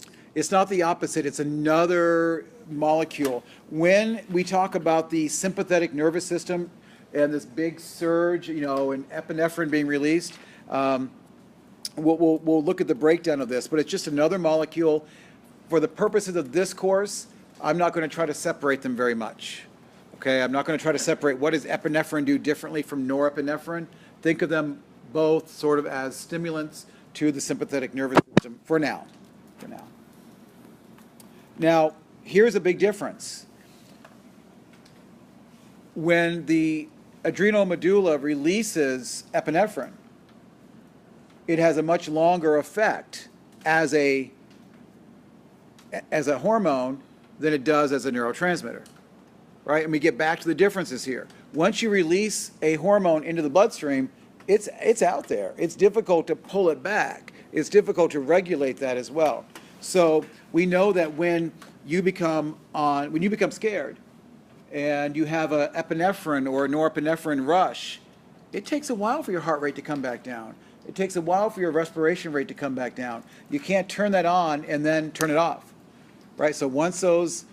Decreases? It's not the opposite. It's another molecule. When we talk about the sympathetic nervous system and this big surge, and epinephrine being released, we'll look at the breakdown of this. But it's just another molecule. For the purposes of this course, I'm not going to try to separate them very much. Okay, I'm not going to try to separate what does epinephrine do differently from norepinephrine. Think of them both sort of as stimulants to the sympathetic nervous system for now. Now, here's a big difference. When the adrenal medulla releases epinephrine, it has a much longer effect as a hormone than it does as a neurotransmitter, right? And we get back to the differences here. Once you release a hormone into the bloodstream, it's out there. It's difficult to pull it back. It's difficult to regulate that as well. So we know that when you become scared and you have an epinephrine or a norepinephrine rush, it takes a while for your heart rate to come back down. It takes a while for your respiration rate to come back down. You can't turn that on and then turn it off, right? So once those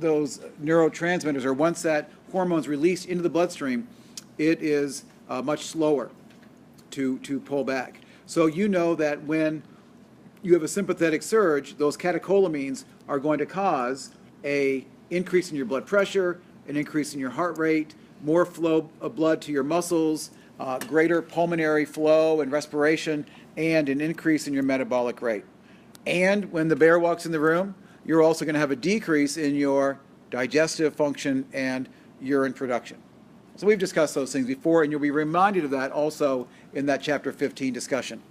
neurotransmitters, or once that hormone's released into the bloodstream, it is much slower to pull back. So you know that when you have a sympathetic surge, those catecholamines are going to cause an increase in your blood pressure, an increase in your heart rate, more flow of blood to your muscles, greater pulmonary flow and respiration, and an increase in your metabolic rate. And when the bear walks in the room, you're also going to have a decrease in your digestive function and urine production. So we've discussed those things before, and you'll be reminded of that also in that chapter 15 discussion.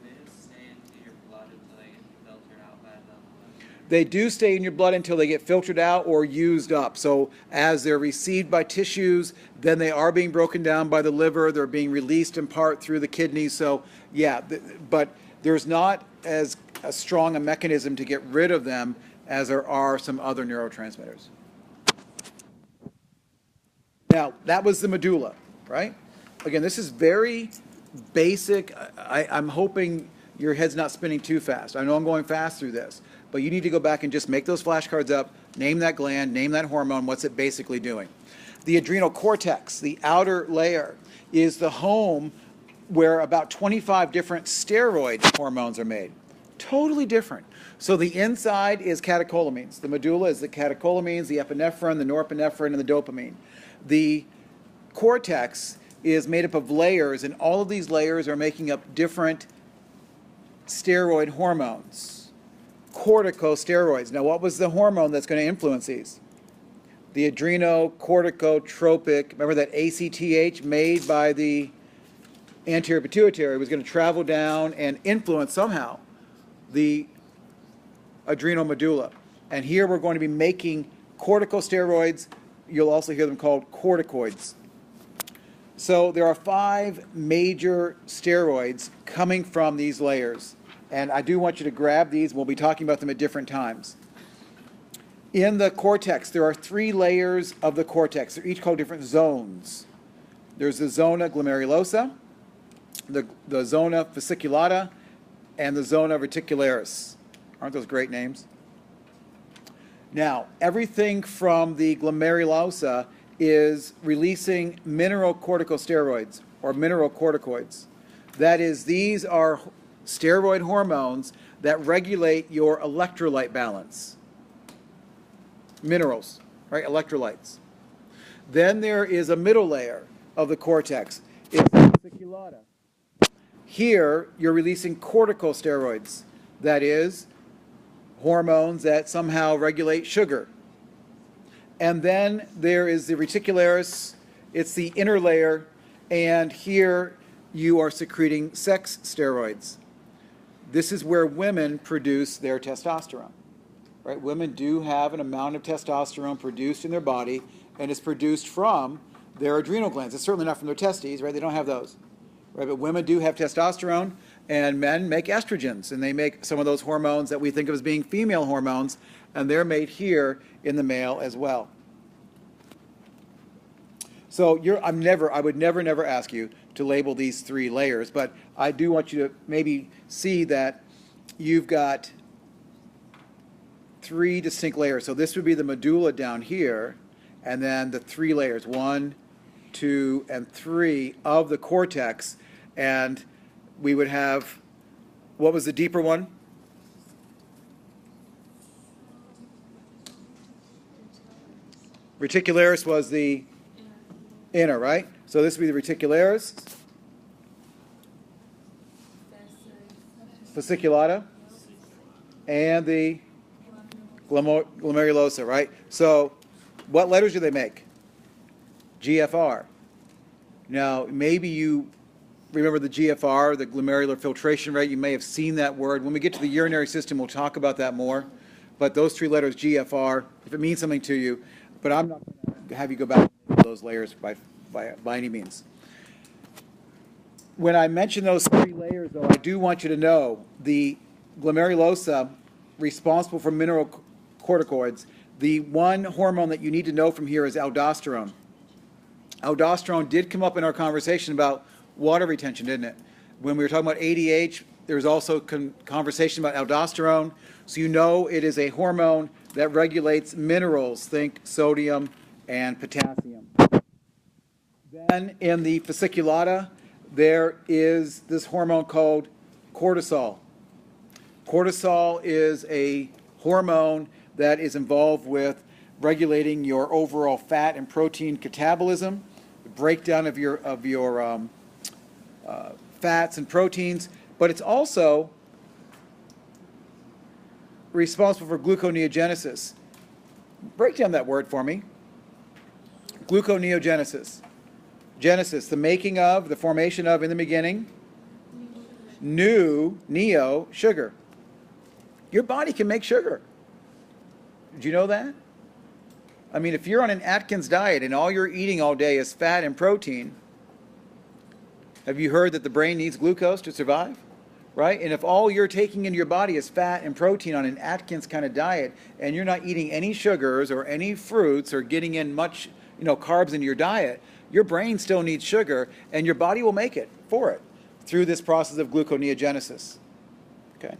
They just stay into your blood until they get filtered out by the liver. They do stay in your blood until they get filtered out or used up. So as they're received by tissues, then they are being broken down by the liver. They're being released in part through the kidneys. So yeah, but there's not as strong a mechanism to get rid of them as there are some other neurotransmitters. Now, that was the medulla, right? Again, this is very basic. I'm hoping your head's not spinning too fast. I know I'm going fast through this, but you need to go back and just make those flashcards up, name that gland, name that hormone, what's it basically doing. The adrenal cortex, the outer layer, is the home where about 25 different steroid hormones are made. Totally different. So the inside is catecholamines. The medulla is the catecholamines, the epinephrine, the norepinephrine, and the dopamine. The cortex is made up of layers, and all of these layers are making up different steroid hormones, corticosteroids. Now, what was the hormone that's going to influence these? The adrenocorticotropic, remember that ACTH made by the anterior pituitary was going to travel down and influence somehow the adrenal medulla. And here we're going to be making corticosteroids. You'll also hear them called corticoids. So there are 5 major steroids coming from these layers. And I do want you to grab these. We'll be talking about them at different times. In the cortex, there are 3 layers of the cortex. They're each called different zones. There's the zona glomerulosa, the zona fasciculata, and the zona reticularis. Aren't those great names? Now, everything from the glomerulosa is releasing mineralocorticosteroids or mineralocorticoids. That is, these are steroid hormones that regulate your electrolyte balance. Minerals, right? Electrolytes. Then there is a middle layer of the cortex. It's the fasciculata. Here, you're releasing corticosteroids. That is, hormones that somehow regulate sugar. And then there is the reticularis. It's the inner layer. And here you are secreting sex steroids. This is where women produce their testosterone. Right? Women do have an amount of testosterone produced in their body, and it's produced from their adrenal glands. It's certainly not from their testes, right? They don't have those. Right? But women do have testosterone, and men make estrogens, and they make some of those hormones that we think of as being female hormones, and they're made here in the male as well. So I would never ask you to label these 3 layers, but I do want you to maybe see that you've got 3 distinct layers. So this would be the medulla down here, and then the 3 layers, 1, 2, and 3 of the cortex, and we would have, what was the deeper one? Reticularis was the inner, right? So this would be the reticularis, fasciculata, and the glomerulosa, right? So what letters do they make? GFR. Now, maybe you remember the GFR, the glomerular filtration rate. You may have seen that word. When we get to the urinary system, we'll talk about that more. But those 3 letters, GFR, if it means something to you, but I'm not going to have you go back to those layers by any means. When I mention those 3 layers, though, I do want you to know the glomerulosa, responsible for mineralocorticoids, the one hormone that you need to know from here is aldosterone. Aldosterone did come up in our conversation about water retention, didn't it? When we were talking about ADH, there was also conversation about aldosterone. So you know it is a hormone that regulates minerals, think sodium and potassium. Then in the fasciculata, there is this hormone called cortisol. Cortisol is a hormone that is involved with regulating your overall fat and protein catabolism, the breakdown of your fats and proteins, but it's also responsible for gluconeogenesis. Break down that word for me. Gluconeogenesis. Genesis, the making of, the formation of, in the beginning, neo, sugar. Your body can make sugar. Did you know that? I mean, if you're on an Atkins diet and all you're eating all day is fat and protein, have you heard that the brain needs glucose to survive? Right? And if all you're taking into your body is fat and protein on an Atkins kind of diet, and you're not eating any sugars or any fruits or getting in much, carbs into your diet, your brain still needs sugar, and your body will make it for it through this process of gluconeogenesis. Okay.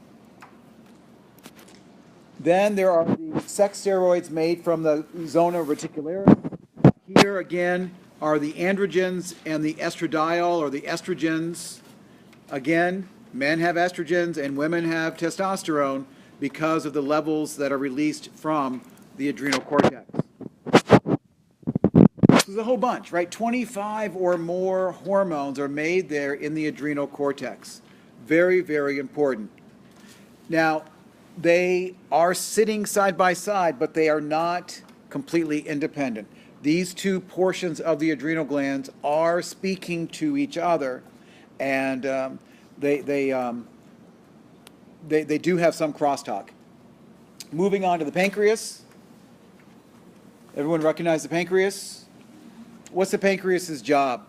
Then there are the sex steroids made from the zona reticularis. Here again are the androgens and the estradiol or the estrogens, again Men have estrogens and women have testosterone because of the levels that are released from the adrenal cortex. There's a whole bunch, right? 25 or more hormones are made there in the adrenal cortex. Very, very important. Now, they are sitting side by side, but they are not completely independent. These two portions of the adrenal glands are speaking to each other, and they do have some crosstalk. Moving on to the pancreas. Everyone recognize the pancreas? What's the pancreas's job?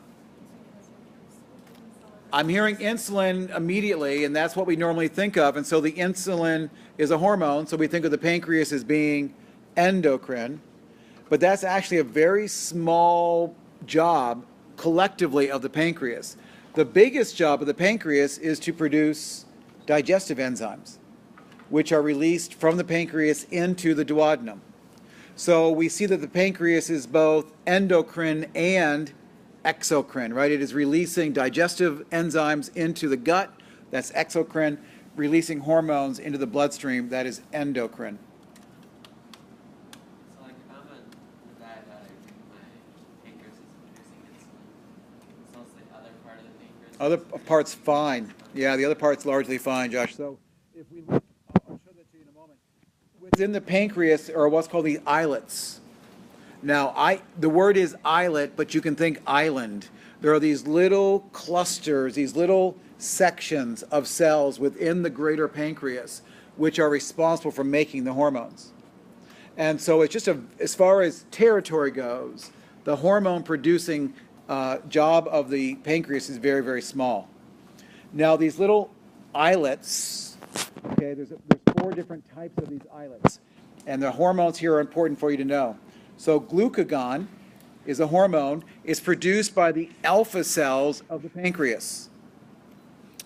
I'm hearing insulin immediately, and that's what we normally think of. And so the insulin is a hormone, so we think of the pancreas as being endocrine. But that's actually a very small job collectively of the pancreas. The biggest job of the pancreas is to produce digestive enzymes, which are released from the pancreas into the duodenum. So we see that the pancreas is both endocrine and exocrine, right? It is releasing digestive enzymes into the gut, that's exocrine, releasing hormones into the bloodstream, that is endocrine. So like if I'm a diabetic, my pancreas is producing insulin. So it's the other part of the pancreas. Other part's fine. Yeah, the other part's largely fine, Josh. So if we look, I'll show that to you in a moment. Within the pancreas are what's called the islets. Now, the word is islet, but you can think island. There are these little clusters, these little sections of cells within the greater pancreas, which are responsible for making the hormones. And so it's just as far as territory goes, the hormone producing job of the pancreas is very, very small. Now, these little islets, okay, there's 4 different types of these islets. And the hormones here are important for you to know. So glucagon is a hormone. It's produced by the alpha cells of the pancreas.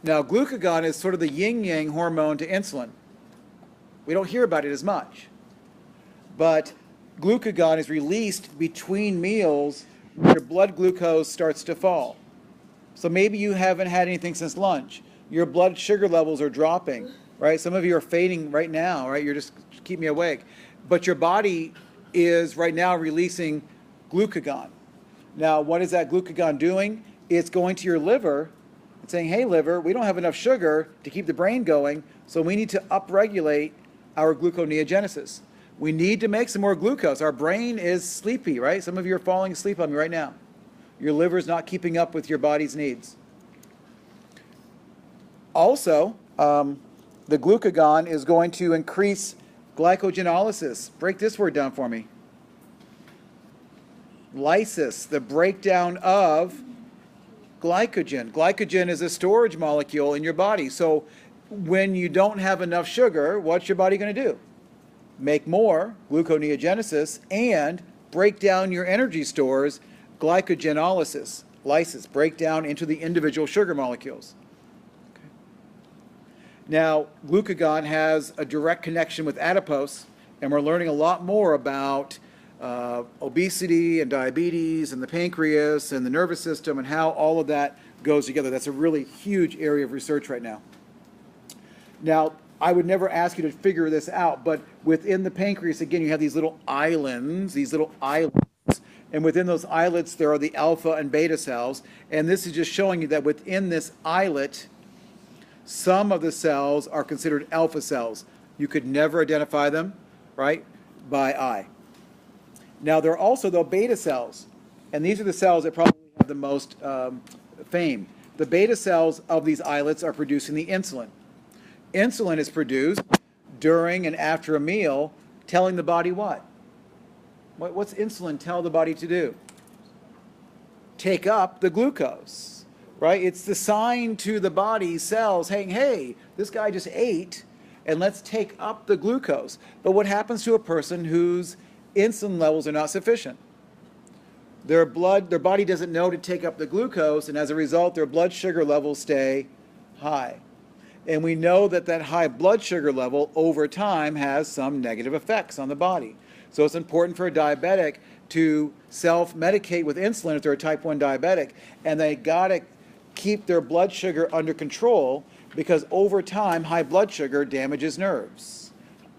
Now, glucagon is sort of the yin-yang hormone to insulin. We don't hear about it as much. But glucagon is released between meals when your blood glucose starts to fall. So maybe you haven't had anything since lunch. Your blood sugar levels are dropping, right? Some of you are fading right now, right? You're just keep me awake. But your body is right now releasing glucagon. Now, what is that glucagon doing? It's going to your liver and saying, hey, liver, we don't have enough sugar to keep the brain going, so we need to upregulate our gluconeogenesis. We need to make some more glucose. Our brain is sleepy, right? Some of you are falling asleep on me right now. Your liver's not keeping up with your body's needs. Also, the glucagon is going to increase glycogenolysis. Break this word down for me. Lysis, the breakdown of glycogen. Glycogen is a storage molecule in your body. So when you don't have enough sugar, what's your body going to do? Make more, gluconeogenesis, and break down your energy stores, glycogenolysis, lysis, break down into the individual sugar molecules. Okay. Now, glucagon has a direct connection with adipose, and we're learning a lot more about obesity and diabetes and the pancreas and the nervous system and how all of that goes together. That's a really huge area of research right now. Now, I would never ask you to figure this out, but within the pancreas, again, you have these little islands, and within those islets, there are the alpha and beta cells, and this is just showing you that within this islet, some of the cells are considered alpha cells. You could never identify them, right, by eye. Now, there are also the beta cells, and these are the cells that probably have the most fame. The beta cells of these islets are producing the insulin. Insulin is produced during and after a meal, telling the body what? What's insulin tell the body to do? Take up the glucose, right? It's the sign to the body cells saying, hey, this guy just ate, and let's take up the glucose. But what happens to a person whose insulin levels are not sufficient? Their body doesn't know to take up the glucose, and as a result, their blood sugar levels stay high. And we know that that high blood sugar level over time has some negative effects on the body. So it's important for a diabetic to self-medicate with insulin if they're a type 1 diabetic, and they got to keep their blood sugar under control because over time, high blood sugar damages nerves.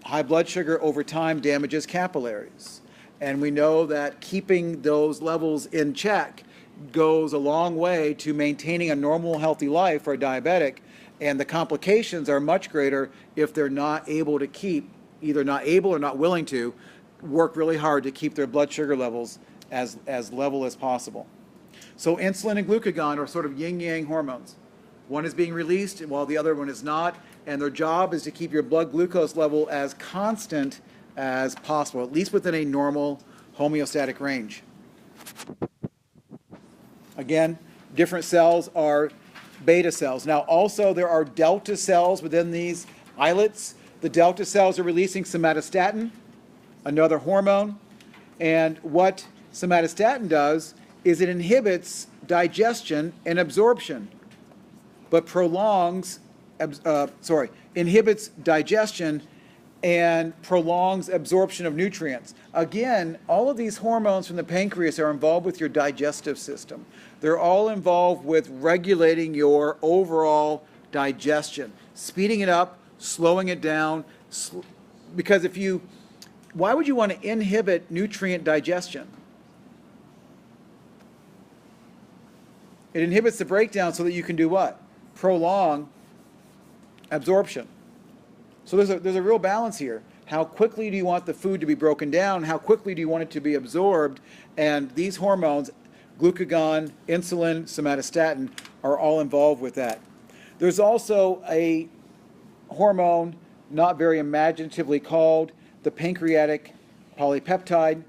High blood sugar over time damages capillaries. And we know that keeping those levels in check goes a long way to maintaining a normal, healthy life for a diabetic. And the complications are much greater if they're not able to keep, either not able or not willing to, work really hard to keep their blood sugar levels as level as possible. So insulin and glucagon are sort of yin-yang hormones. One is being released while the other one is not, and their job is to keep your blood glucose level as constant as possible, at least within a normal homeostatic range. Again, different cells are beta cells. Now also there are delta cells within these islets. The delta cells are releasing somatostatin, another hormone, and what somatostatin does is it inhibits digestion and absorption, but inhibits digestion and prolongs absorption of nutrients. Again, all of these hormones from the pancreas are involved with your digestive system. They're all involved with regulating your overall digestion, speeding it up, slowing it down, because why would you want to inhibit nutrient digestion? It inhibits the breakdown so that you can do what? Prolong absorption. So there's a real balance here. How quickly do you want the food to be broken down? How quickly do you want it to be absorbed? And these hormones, glucagon, insulin, somatostatin, are all involved with that. There's also a hormone, not very imaginatively called, the pancreatic polypeptide.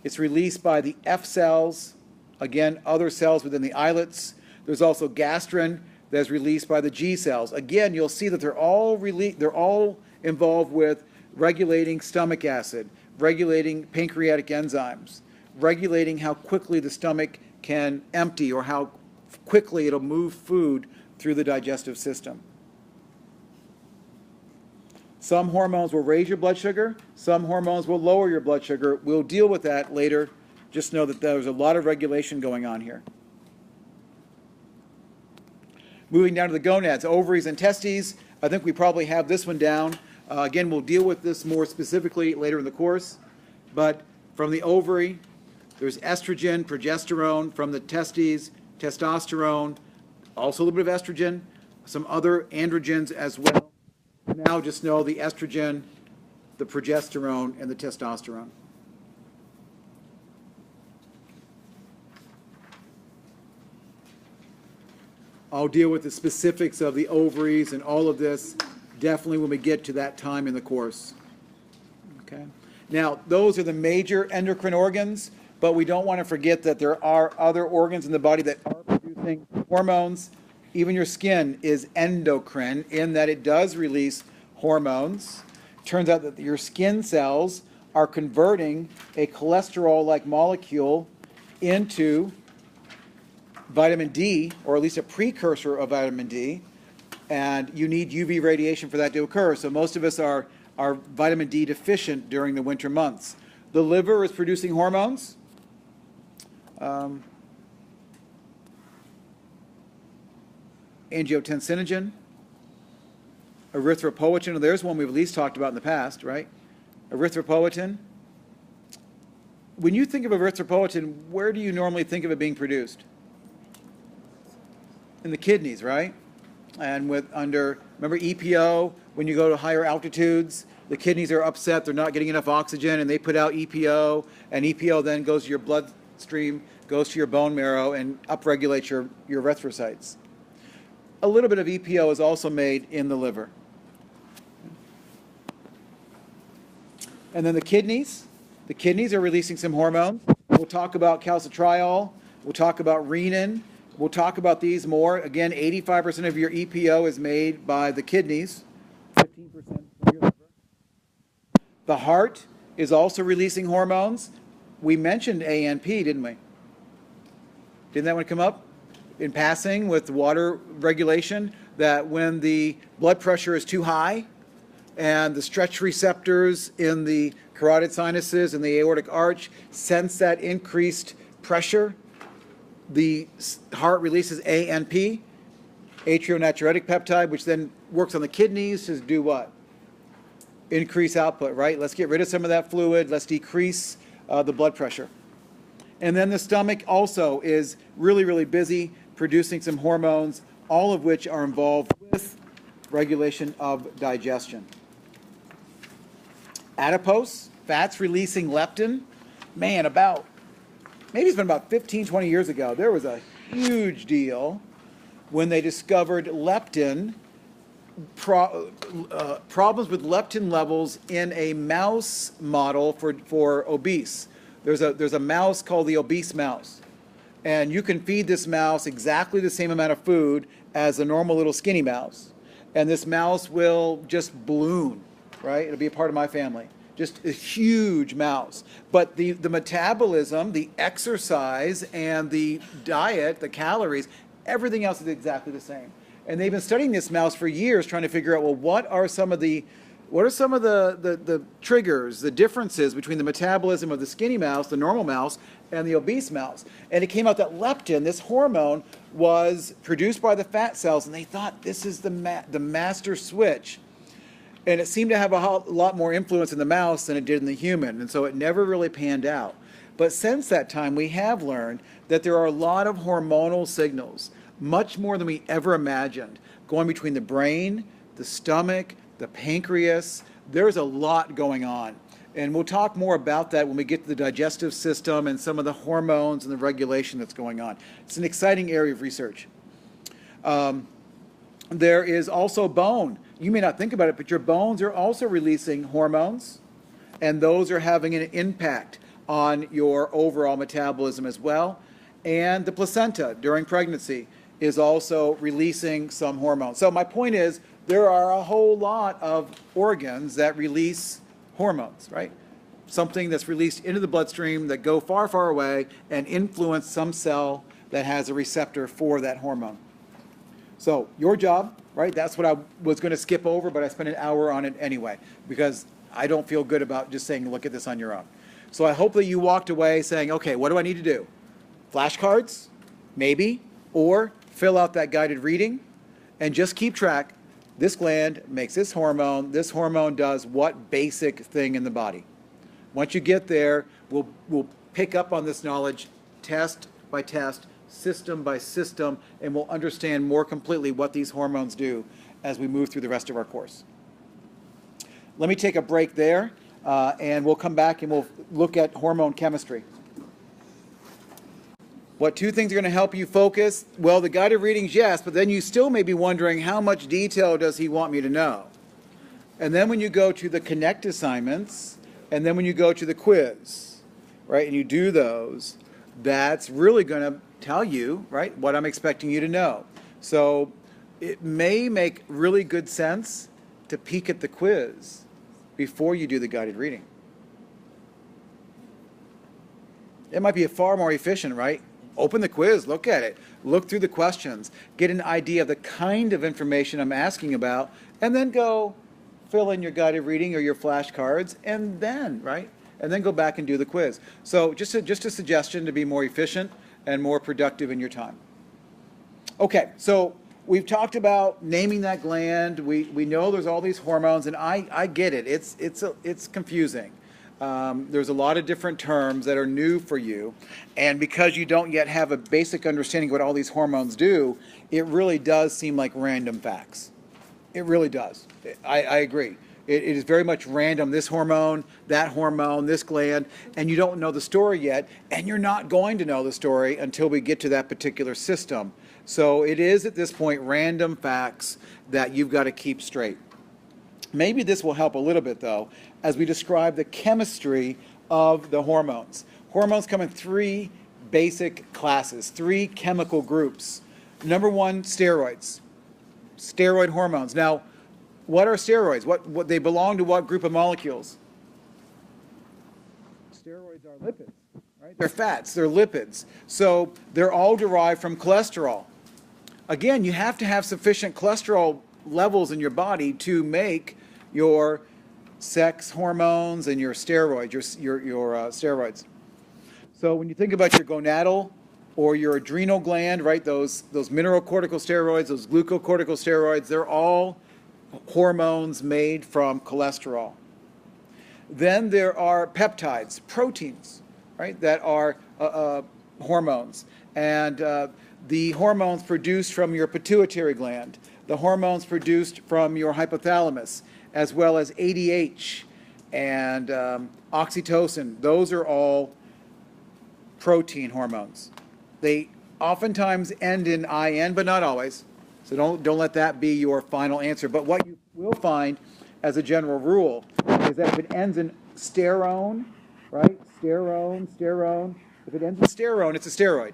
It's released by the F cells, again, other cells within the islets. There's also gastrin that's released by the G cells. Again, you'll see that they're all involved with regulating stomach acid, regulating pancreatic enzymes, regulating how quickly the stomach can empty or how quickly it'll move food through the digestive system. Some hormones will raise your blood sugar, some hormones will lower your blood sugar. We'll deal with that later. Just know that there's a lot of regulation going on here. Moving down to the gonads, ovaries and testes. I think we probably have this one down. Again, we'll deal with this more specifically later in the course. But from the ovary, there's estrogen, progesterone. From the testes, testosterone, also a little bit of estrogen, some other androgens as well. Now just know the estrogen, the progesterone, and the testosterone. I'll deal with the specifics of the ovaries and all of this definitely when we get to that time in the course. Okay. Now, those are the major endocrine organs, but we don't want to forget that there are other organs in the body that are producing hormones. Even your skin is endocrine in that it does release hormones. Turns out that your skin cells are converting a cholesterol-like molecule into vitamin D, or at least a precursor of vitamin D, and you need UV radiation for that to occur. So most of us are vitamin D deficient during the winter months. The liver is producing hormones. Angiotensinogen, erythropoietin, there's one we've at least talked about in the past, right? Erythropoietin. When you think of erythropoietin, where do you normally think of it being produced? In the kidneys, right? And remember EPO, when you go to higher altitudes, the kidneys are upset, they're not getting enough oxygen, and they put out EPO, and EPO then goes to your bloodstream, goes to your bone marrow, and upregulates your erythrocytes. A little bit of EPO is also made in the liver. And then the kidneys are releasing some hormones. We'll talk about calcitriol, we'll talk about renin, we'll talk about these more. Again, 85% of your EPO is made by the kidneys, 15% from your liver. The heart is also releasing hormones. We mentioned ANP, didn't we? Didn't that one come up in passing with water regulation? That when the blood pressure is too high and the stretch receptors in the carotid sinuses and the aortic arch sense that increased pressure, the heart releases ANP. Atrionatriuretic peptide, which then works on the kidneys to do what? Increase output, right? Let's get rid of some of that fluid. Let's decrease the blood pressure. And then the stomach also is really, really busy producing some hormones, all of which are involved with regulation of digestion. Adipose, fats releasing leptin. Man, maybe it's been about 15, 20 years ago, there was a huge deal when they discovered leptin, problems with leptin levels in a mouse model for obese. There's a mouse called the obese mouse. And you can feed this mouse exactly the same amount of food as a normal little skinny mouse. And this mouse will just balloon, right? It'll be a part of my family. Just a huge mouse. But the metabolism, the exercise, and the diet, the calories, everything else is exactly the same. And they've been studying this mouse for years, trying to figure out, well, what are some of the triggers, the differences between the metabolism of the skinny mouse, the normal mouse, and the obese mouse? And it came out that leptin, this hormone, was produced by the fat cells, and they thought this is the master switch. And it seemed to have a lot more influence in the mouse than it did in the human, and so it never really panned out. But since that time, we have learned that there are a lot of hormonal signals, much more than we ever imagined, going between the brain, the stomach, the pancreas. There's a lot going on. And we'll talk more about that when we get to the digestive system and some of the hormones and the regulation that's going on. It's an exciting area of research. There is also bone. You may not think about it, but your bones are also releasing hormones, and those are having an impact on your overall metabolism as well. And the placenta during pregnancy is also releasing some hormones. So my point is, there are a whole lot of organs that release hormones, right? Something that's released into the bloodstream that go far, far away and influence some cell that has a receptor for that hormone. So your job, right? That's what I was going to skip over, but I spent an hour on it anyway, because I don't feel good about just saying, look at this on your own. So I hope that you walked away saying, okay, what do I need to do? Flashcards? Maybe. Or fill out that guided reading and just keep track. This gland makes this hormone does what basic thing in the body. Once you get there, we'll pick up on this knowledge test by test, system by system, and we'll understand more completely what these hormones do as we move through the rest of our course. Let me take a break there, and we'll come back and we'll look at hormone chemistry. What two things are going to help you focus? Well, the guided readings, yes, but then you still may be wondering, how much detail does he want me to know? And then when you go to the connect assignments, and then when you go to the quiz, right, and you do those, that's really going to tell you, right, what I'm expecting you to know. So it may make really good sense to peek at the quiz before you do the guided reading. It might be far more efficient, right? Open the quiz, look at it, look through the questions, get an idea of the kind of information I'm asking about, and then go fill in your guided reading or your flashcards, and then, right? And then go back and do the quiz. So just a suggestion to be more efficient and more productive in your time. Okay, so we've talked about naming that gland. We know there's all these hormones, and I get it. It's confusing. There's a lot of different terms that are new for you, and because you don't yet have a basic understanding of what all these hormones do, it really does seem like random facts. It really does. I agree. It is very much random, this hormone, this gland, and you don't know the story yet, and you're not going to know the story until we get to that particular system. So it is at this point random facts that you've got to keep straight. Maybe this will help a little bit, though, as we describe the chemistry of the hormones. Hormones come in three basic classes, three chemical groups. Number one, steroids. Steroid hormones. Now, what are steroids? What they belong to what group of molecules? Steroids are lipids, right? They're fats, they're lipids. So they're all derived from cholesterol. Again, you have to have sufficient cholesterol levels in your body to make your sex hormones and your steroids, your steroids. So when you think about your gonadal or your adrenal gland, right? Those mineralocorticosteroids, those glucocorticosteroids, they're all hormones made from cholesterol. Then there are peptides, proteins, right, that are hormones. And the hormones produced from your pituitary gland, the hormones produced from your hypothalamus, as well as ADH and oxytocin, those are all protein hormones. They oftentimes end in IN, but not always. So don't let that be your final answer. But what you will find as a general rule is that if it ends in sterone, right? Sterone. If it ends in sterone, it's a steroid.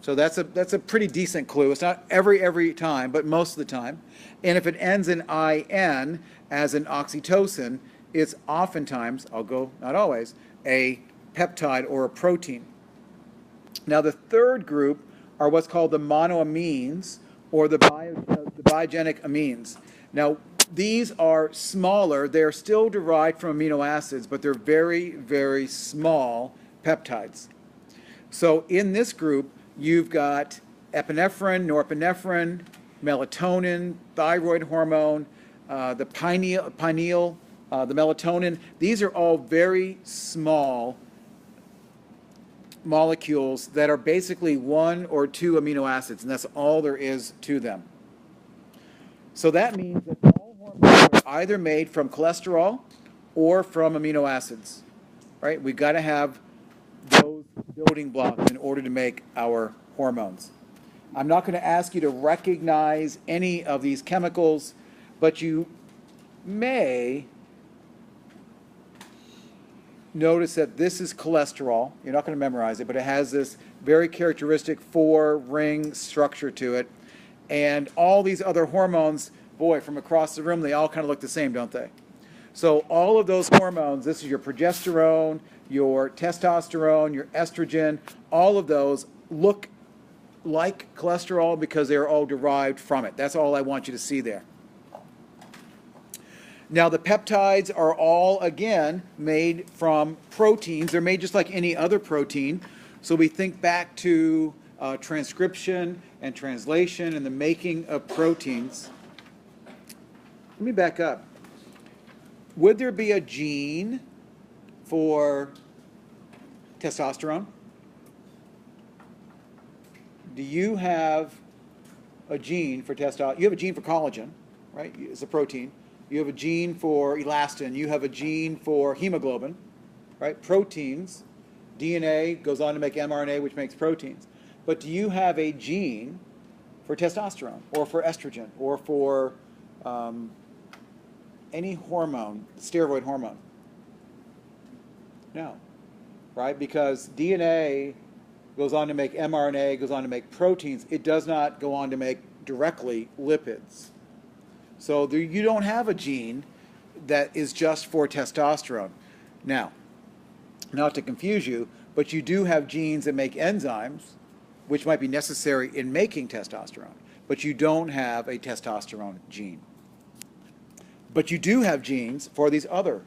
So that's a pretty decent clue. It's not every time, but most of the time. And if it ends in IN, as in oxytocin, it's oftentimes, not always, a peptide or a protein. Now the third group are what's called the monoamines, or the biogenic amines. Now these are smaller. They're still derived from amino acids, but they're very, very small peptides. So in this group, you've got epinephrine, norepinephrine, melatonin, thyroid hormone, the pineal, the melatonin. These are all very small molecules that are basically 1 or 2 amino acids, and that's all there is to them. So that means that all hormones are either made from cholesterol or from amino acids, right? We've got to have those building blocks in order to make our hormones. I'm not going to ask you to recognize any of these chemicals, but you may notice that this is cholesterol. You're not going to memorize it, but it has this very characteristic 4-ring structure to it. And all these other hormones, boy, from across the room, they all kind of look the same, don't they? So all of those hormones, this is your progesterone, your testosterone, your estrogen, all of those look like cholesterol because they're all derived from it. That's all I want you to see there. Now the peptides are all, again, made from proteins. They're made just like any other protein. So we think back to transcription and translation and the making of proteins. Let me back up. Would there be a gene for testosterone? Do you have a gene for testosterone? You have a gene for collagen, right? It's a protein. You have a gene for elastin. You have a gene for hemoglobin, right? Proteins. DNA goes on to make mRNA, which makes proteins. But do you have a gene for testosterone or for estrogen or for any hormone, steroid hormone? No, right? Because DNA goes on to make mRNA, goes on to make proteins. It does not go on to make directly lipids. So there, you don't have a gene that is just for testosterone. Now, not to confuse you, but you do have genes that make enzymes, which might be necessary in making testosterone, but you don't have a testosterone gene. But you do have genes for these other,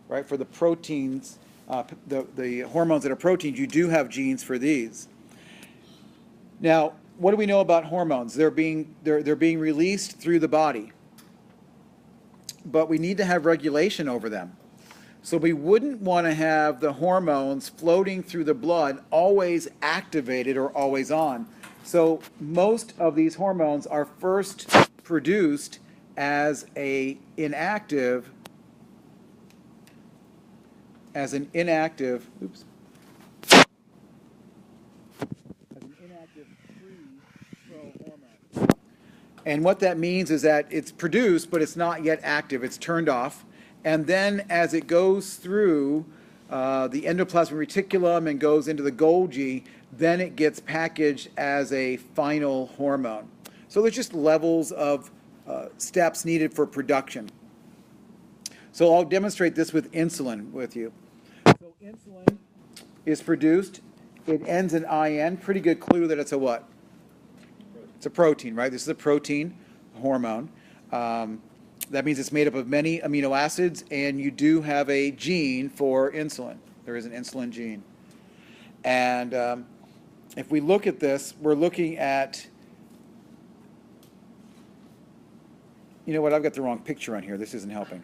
right, for the proteins, the hormones that are proteins, you do have genes for these. Now, what do we know about hormones? They're being released through the body, but we need to have regulation over them. So we wouldn't want to have the hormones floating through the blood always activated or always on. So most of these hormones are first produced as an inactive free-throw hormone. And what that means is that it's produced, but it's not yet active. It's turned off. And then as it goes through the endoplasmic reticulum and goes into the Golgi, then it gets packaged as a final hormone. So there's just levels of steps needed for production. So I'll demonstrate this with insulin with you. So insulin is produced. It ends in IN. Pretty good clue that it's a what? It's a protein, right? This is a protein hormone. That means it's made up of many amino acids, and you do have a gene for insulin. There is an insulin gene. And if we look at this, we're looking at, you know what, I've got the wrong picture on here. This isn't helping.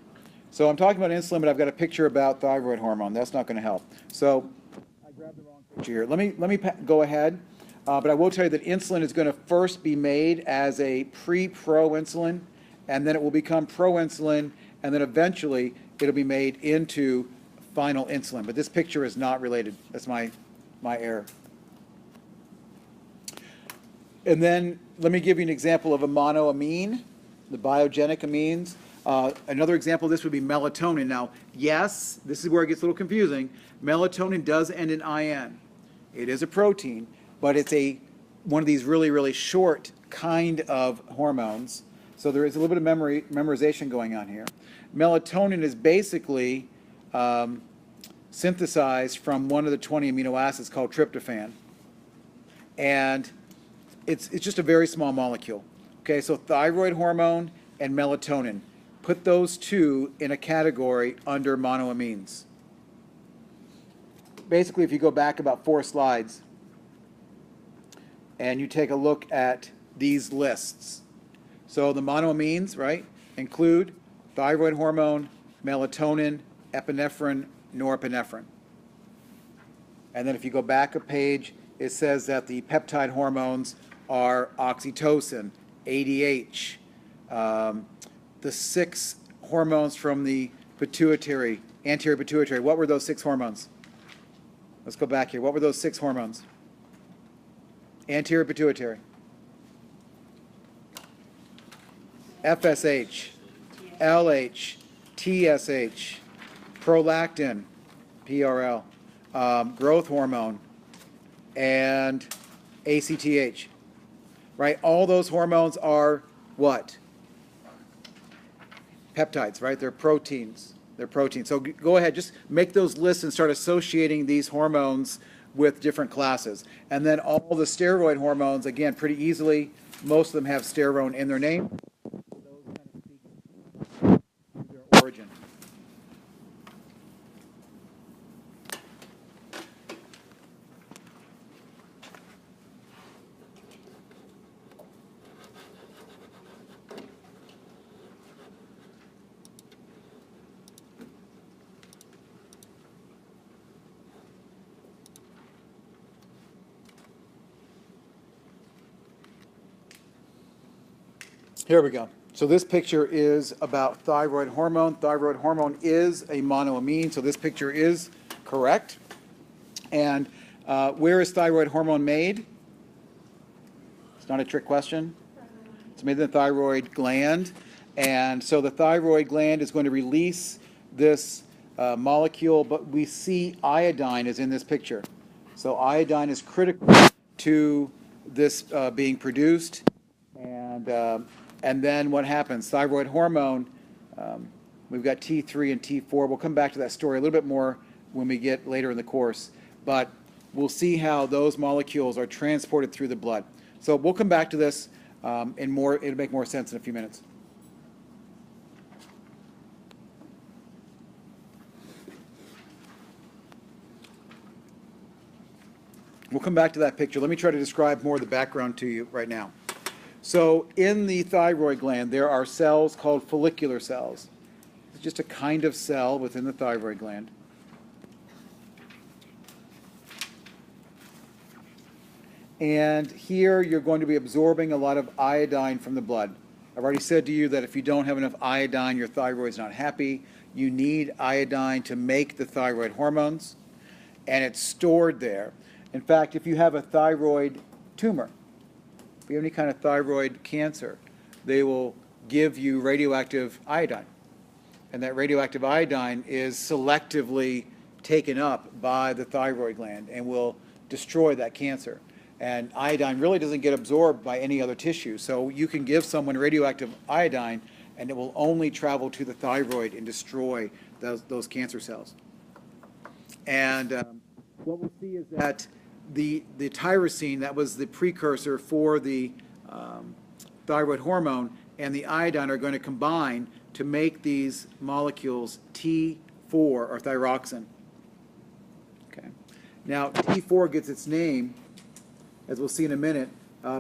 So I'm talking about insulin, but I've got a picture about thyroid hormone. That's not going to help. So I grabbed the wrong picture here. Let me go ahead, but I will tell you that insulin is going to first be made as a pre-proinsulin, and then it will become proinsulin, and then eventually it'll be made into final insulin. But this picture is not related. That's my error. And then let me give you an example of a monoamine, the biogenic amines. Another example of this would be melatonin. Now, yes, this is where it gets a little confusing. Melatonin does end in IN. It is a protein, but it's one of these really, really short kind of hormones. So there is a little bit of memorization going on here. Melatonin is basically synthesized from one of the 20 amino acids called tryptophan. And it's just a very small molecule. Okay, so thyroid hormone and melatonin. Put those two in a category under monoamines. Basically, if you go back about 4 slides and you take a look at these lists. So the monoamines, right, include thyroid hormone, melatonin, epinephrine, norepinephrine. And then if you go back a page, it says that the peptide hormones are oxytocin, ADH, the 6 hormones from the pituitary, anterior pituitary. What were those 6 hormones? Let's go back here. What were those 6 hormones? Anterior pituitary. FSH, LH, TSH, prolactin, PRL, growth hormone, and ACTH. Right? All those hormones are what? Peptides, right? They're proteins. They're proteins. So go ahead, just make those lists and start associating these hormones with different classes. And then all the steroid hormones, again, pretty easily, most of them have sterone in their name. Those kind of speak to their origin. Here we go. So this picture is about thyroid hormone. Thyroid hormone is a monoamine, so this picture is correct. And where is thyroid hormone made? It's not a trick question. It's made in the thyroid gland. And so the thyroid gland is going to release this molecule, but we see iodine is in this picture. So iodine is critical to this being produced. And then what happens? Thyroid hormone, we've got T3 and T4. We'll come back to that story a little bit more when we get later in the course. But we'll see how those molecules are transported through the blood. So we'll come back to this in more. It'll make more sense in a few minutes. We'll come back to that picture. Let me try to describe more of the background to you right now. So in the thyroid gland, there are cells called follicular cells. It's just a kind of cell within the thyroid gland. And here you're going to be absorbing a lot of iodine from the blood. I've already said to you that if you don't have enough iodine, your thyroid's not happy. You need iodine to make the thyroid hormones, and it's stored there. In fact, if you have a thyroid tumor, if you have any kind of thyroid cancer, they will give you radioactive iodine. And that radioactive iodine is selectively taken up by the thyroid gland and will destroy that cancer. And iodine really doesn't get absorbed by any other tissue. So you can give someone radioactive iodine and it will only travel to the thyroid and destroy those cancer cells. And what we'll see is that the tyrosine, that was the precursor for the thyroid hormone, and the iodine are going to combine to make these molecules T4 or thyroxine. Okay. Now T4 gets its name as we'll see in a minute,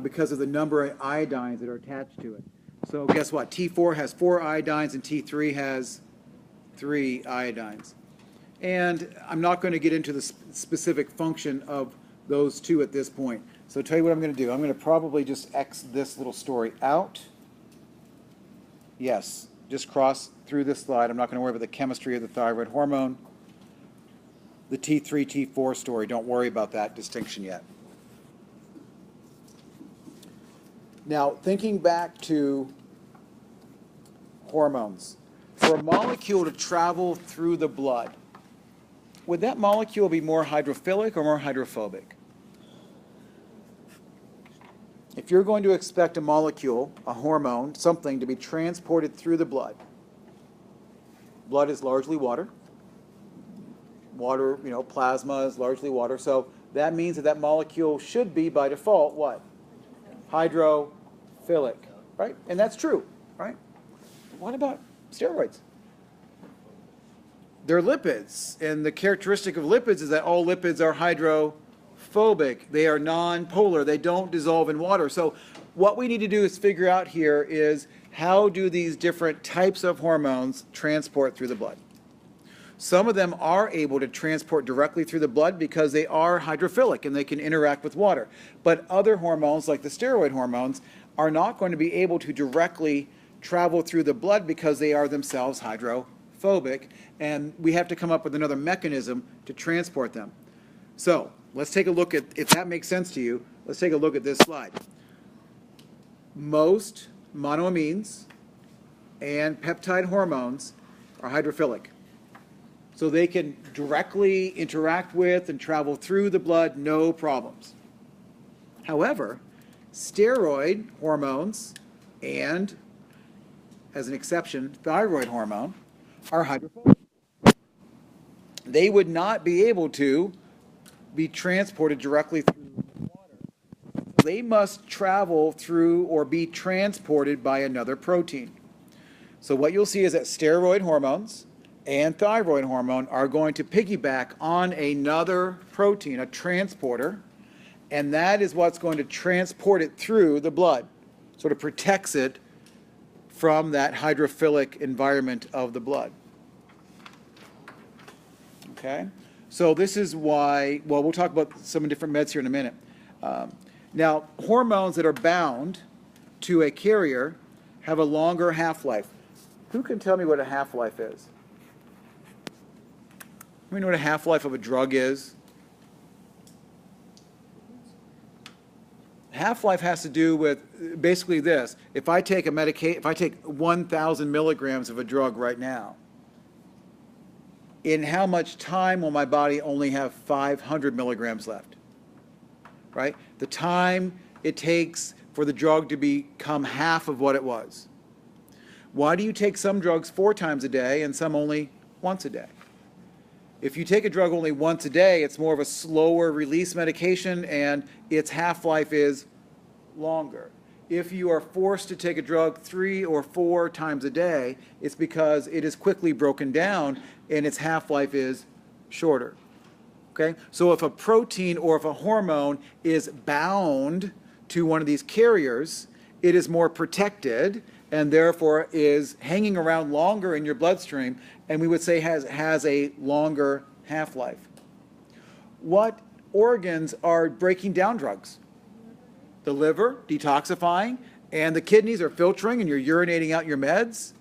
because of the number of iodines that are attached to it. So guess what? T4 has 4 iodines and T3 has 3 iodines. And I'm not going to get into the specific function of those two at this point. So I'll tell you what I'm going to do. I'm going to probably just X this little story out. Yes, just cross through this slide. I'm not going to worry about the chemistry of the thyroid hormone. The T3, T4 story, don't worry about that distinction yet. Now, thinking back to hormones, for a molecule to travel through the blood, would that molecule be more hydrophilic or more hydrophobic? If you're going to expect a molecule, a hormone, something to be transported through the blood, blood is largely water. Water, plasma is largely water. So that means that that molecule should be, by default, what? Hydrophilic, right? And that's true, right? What about steroids? They're lipids, and the characteristic of lipids is that all lipids are hydrophobic. They are non-polar. They don't dissolve in water. So what we need to do is figure out here is how do these different types of hormones transport through the blood? Some of them are able to transport directly through the blood because they are hydrophilic and they can interact with water. But other hormones, like the steroid hormones, are not going to be able to directly travel through the blood because they are themselves hydrophobic, and we have to come up with another mechanism to transport them. So let's take a look at, if that makes sense to you, let's take a look at this slide. Most monoamines and peptide hormones are hydrophilic. So they can directly interact with and travel through the blood, no problems. However, steroid hormones and, as an exception, thyroid hormone are hydrophobic. They would not be able to be transported directly through water. They must travel through or be transported by another protein. So what you'll see is that steroid hormones and thyroid hormone are going to piggyback on another protein, a transporter, and that is what's going to transport it through the blood, sort of protects it from that hydrophilic environment of the blood. Okay? So this is why, well, we'll talk about some different meds here in a minute. Now, hormones that are bound to a carrier have a longer half-life. Who can tell me what a half-life is? You know what a half-life of a drug is? Half-life has to do with basically this. If I take if I take 1,000 milligrams of a drug right now, in how much time will my body only have 500 milligrams left? Right? The time it takes for the drug to become half of what it was. Why do you take some drugs 4 times a day and some only once a day? If you take a drug only once a day, it's more of a slower release medication and its half-life is longer. If you are forced to take a drug 3 or 4 times a day, it's because it is quickly broken down and its half-life is shorter. Okay? So if a protein or if a hormone is bound to one of these carriers, it is more protected and therefore is hanging around longer in your bloodstream, and we would say has a longer half-life. What organs are breaking down drugs? The liver, detoxifying, and the kidneys are filtering and you're urinating out your meds.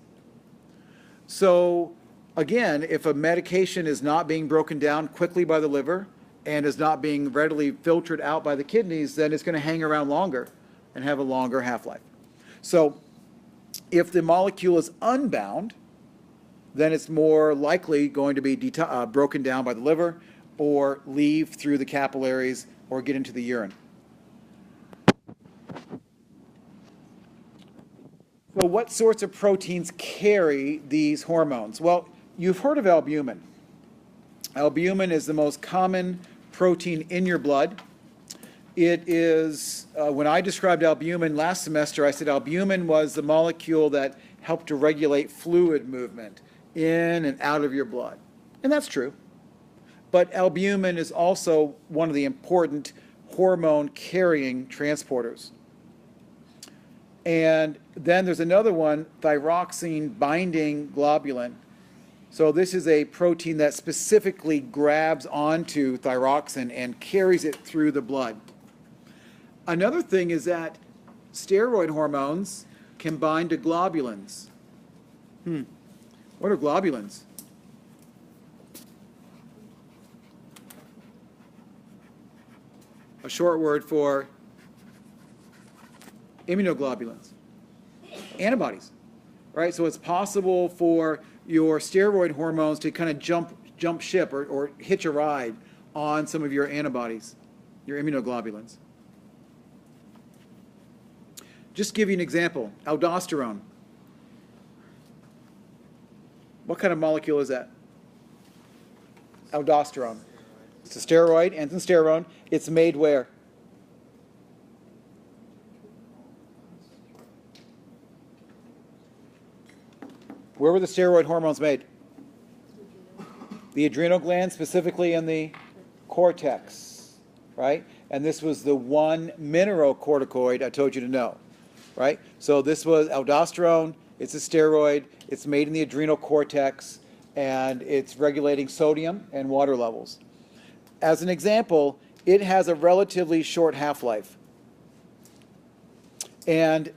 So again, if a medication is not being broken down quickly by the liver and is not being readily filtered out by the kidneys, then it's going to hang around longer and have a longer half-life. So if the molecule is unbound, then it's more likely going to be broken down by the liver or leave through the capillaries or get into the urine. So what sorts of proteins carry these hormones? Well, you've heard of albumin. Albumin is the most common protein in your blood. It is, when I described albumin last semester, I said albumin was the molecule that helped to regulate fluid movement in and out of your blood. And that's true. But albumin is also one of the important hormone-carrying transporters. And then there's another one, thyroxine-binding globulin. So this is a protein that specifically grabs onto thyroxine and carries it through the blood. Another thing is that steroid hormones can bind to globulins. What are globulins? A short word for immunoglobulins, antibodies, right? So it's possible for your steroid hormones to kind of jump ship or hitch a ride on some of your antibodies, your immunoglobulins. Just to give you an example, aldosterone. What kind of molecule is that? Aldosterone. It's a steroid, antisterone. It's made where? Where were the steroid hormones made? The adrenal gland, specifically in the cortex, right? And this was the one mineralocorticoid I told you to know, right? So this was aldosterone. It's a steroid. It's made in the adrenal cortex, and it's regulating sodium and water levels. As an example, it has a relatively short half-life. And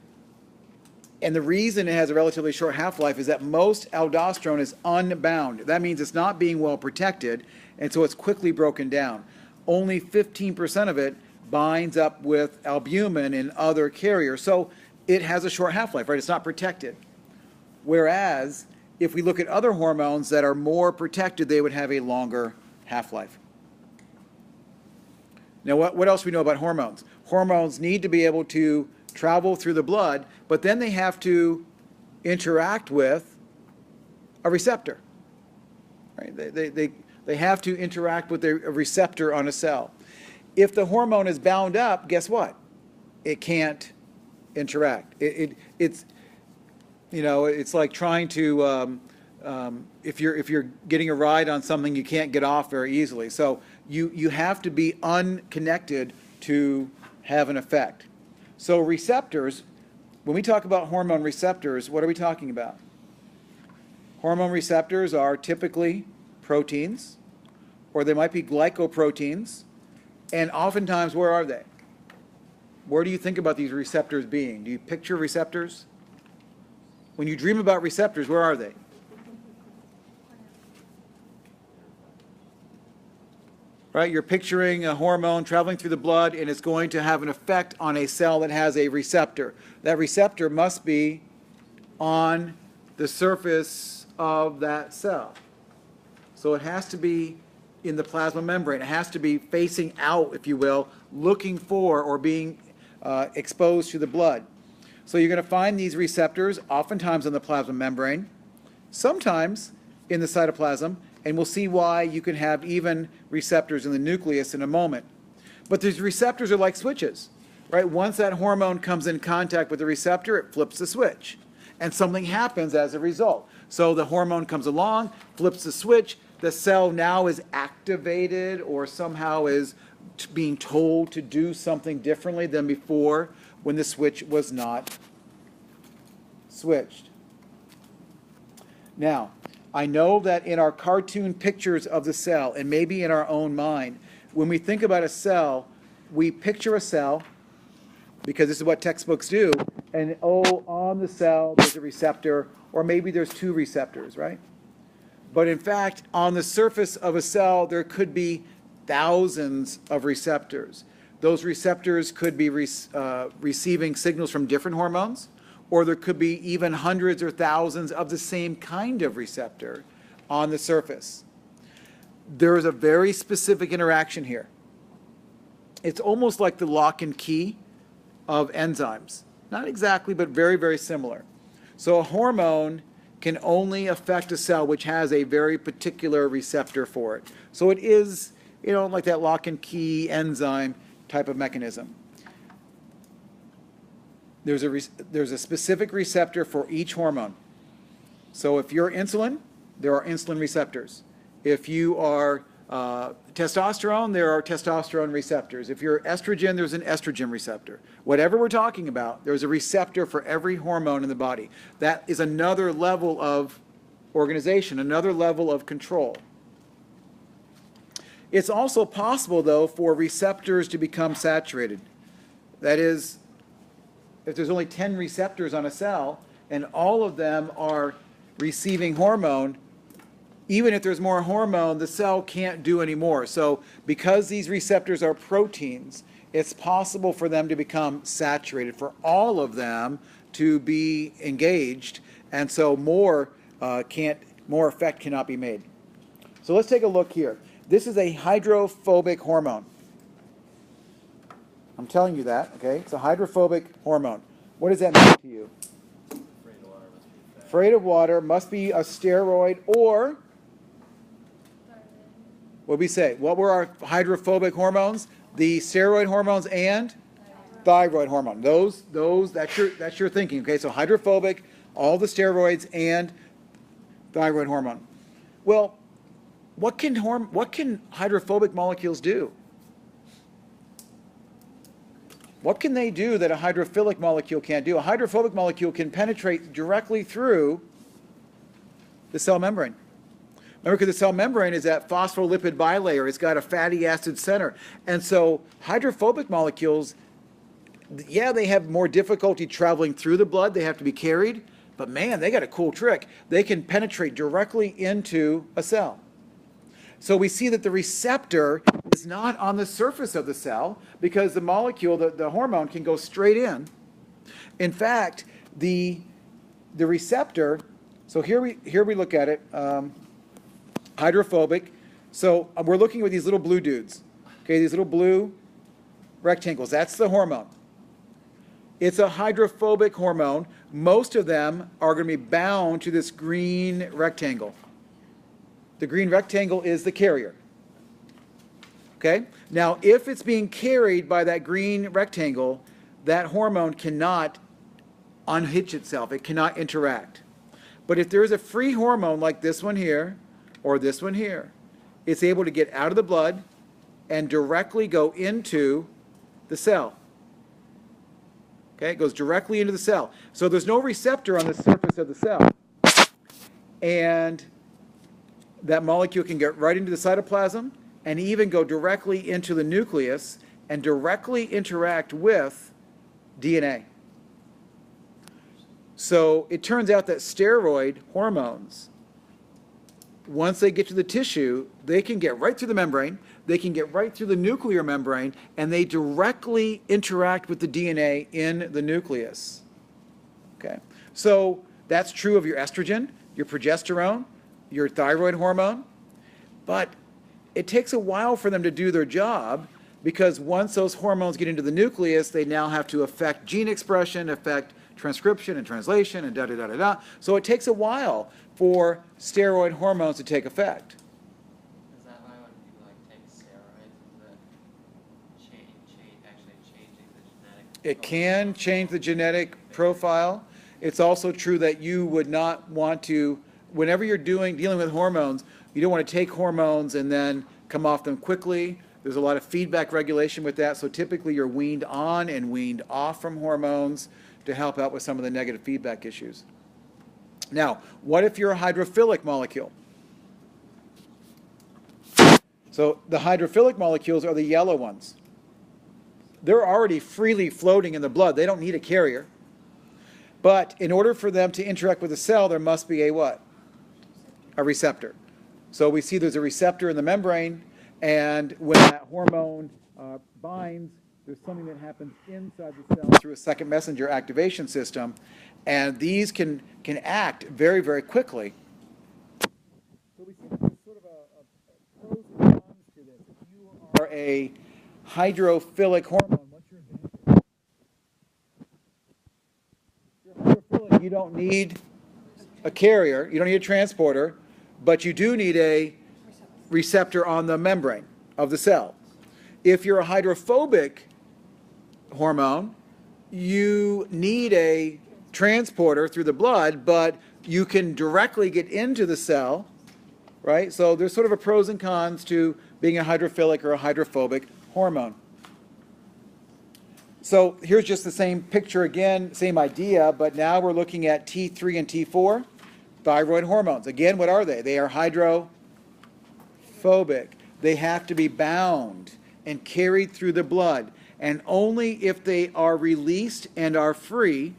the reason it has a relatively short half-life is that most aldosterone is unbound. That means it's not being well protected, and so it's quickly broken down. Only 15% of it binds up with albumin and other carriers. So it has a short half-life, right? It's not protected. Whereas if we look at other hormones that are more protected, they would have a longer half-life. Now, what else do we know about hormones? Hormones need to be able to travel through the blood, but then they have to interact with a receptor. Right? They have to interact with a receptor on a cell. If the hormone is bound up, guess what? It can't interact. It's like trying to if you're getting a ride on something, you can't get off very easily. So you have to be unconnected to have an effect. So receptors, when we talk about hormone receptors, what are we talking about? Hormone receptors are typically proteins, or they might be glycoproteins, and oftentimes, where are they? Where do you think about these receptors being? Do you picture receptors? When you dream about receptors, where are they? Right? You're picturing a hormone traveling through the blood, and it's going to have an effect on a cell that has a receptor. That receptor must be on the surface of that cell. So it has to be in the plasma membrane. It has to be facing out, if you will, looking for or being exposed to the blood. So you're going to find these receptors oftentimes on the plasma membrane, sometimes in the cytoplasm, and we'll see why you can have even receptors in the nucleus in a moment. But these receptors are like switches, right? Once that hormone comes in contact with the receptor, it flips the switch, and something happens as a result. So the hormone comes along, flips the switch, the cell now is activated or somehow is being told to do something differently than before when the switch was not switched. Now, I know that in our cartoon pictures of the cell, and maybe in our own mind, when we think about a cell, we picture a cell, because this is what textbooks do, and on the cell there's a receptor, or maybe there's two receptors, right? But in fact, on the surface of a cell, there could be thousands of receptors. Those receptors could be receiving signals from different hormones, or there could be even hundreds or thousands of the same kind of receptor on the surface. There is a very specific interaction here. It's almost like the lock and key of enzymes. Not exactly, but very, very similar. So a hormone can only affect a cell which has a very particular receptor for it. So it is, like that lock and key enzyme type of mechanism. There's a specific receptor for each hormone. So if you're insulin, there are insulin receptors. If you are testosterone, there are testosterone receptors. If you're estrogen, there's an estrogen receptor. Whatever we're talking about, there's a receptor for every hormone in the body. That is another level of organization, another level of control. It's also possible, though, for receptors to become saturated. That is, if there's only 10 receptors on a cell and all of them are receiving hormone, even if there's more hormone, the cell can't do any more. So because these receptors are proteins, it's possible for them to become saturated, for all of them to be engaged, and so more effect cannot be made. So let's take a look here. This is a hydrophobic hormone. I'm telling you that, okay? It's a hydrophobic hormone. What does that mean to you? Afraid of water, must be a steroid, or what did we say? What were our hydrophobic hormones? The steroid hormones and thyroid hormone. Those that's your thinking, okay? So hydrophobic, all the steroids and thyroid hormone. Well, what can hydrophobic molecules do? What can they do that a hydrophilic molecule can't do? A hydrophobic molecule can penetrate directly through the cell membrane. Remember, because the cell membrane is that phospholipid bilayer. It's got a fatty acid center. And so hydrophobic molecules, yeah, they have more difficulty traveling through the blood. They have to be carried. But man, they got a cool trick. They can penetrate directly into a cell. So we see that the receptor is not on the surface of the cell because the molecule, the hormone, can go straight in. In fact, the receptor, so here we look at it, hydrophobic. So we're looking at these little blue dudes, okay, these little blue rectangles. That's the hormone. It's a hydrophobic hormone. Most of them are going to be bound to this green rectangle. The green rectangle is the carrier. Okay? Now, if it's being carried by that green rectangle, that hormone cannot unhitch itself. It cannot interact. But if there is a free hormone like this one here or this one here, it's able to get out of the blood and directly go into the cell. Okay? It goes directly into the cell. So there's no receptor on the surface of the cell. And that molecule can get right into the cytoplasm and even go directly into the nucleus and directly interact with DNA. So it turns out that steroid hormones, once they get to the tissue, they can get right through the membrane, they can get right through the nuclear membrane, and they directly interact with the DNA in the nucleus. Okay? So that's true of your estrogen, your progesterone, your thyroid hormone, but it takes a while for them to do their job because once those hormones get into the nucleus, they now have to affect gene expression, affect transcription and translation and da-da-da-da-da. So it takes a while for steroid hormones to take effect. Is that why when people take steroids, is it actually changing the genetic? It can change the genetic profile. It's also true that you would not want to, whenever you're dealing with hormones, you don't want to take hormones and then come off them quickly. There's a lot of feedback regulation with that, so typically you're weaned on and weaned off from hormones to help out with some of the negative feedback issues. Now, what if you're a hydrophilic molecule? So the hydrophilic molecules are the yellow ones. They're already freely floating in the blood. They don't need a carrier. But in order for them to interact with the cell, there must be a what? A receptor. So we see there's a receptor in the membrane, and when that hormone binds, there's something that happens inside the cell through a second messenger activation system, and these can act very, very quickly. So we see that there's sort of a pros and cons to this. If you are a hydrophilic hormone, what's your advantage? If you're hydrophilic, you don't need a carrier, you don't need a transporter, but you do need a receptor on the membrane of the cell. If you're a hydrophobic hormone, you need a transporter through the blood, but you can directly get into the cell right? So there's sort of a pros and cons to being a hydrophilic or a hydrophobic hormone. So here's just the same picture again, same idea, but now we're looking at T3 and T4, thyroid hormones. Again, what are they? They are hydrophobic. They have to be bound and carried through the blood. And only if they are released and are free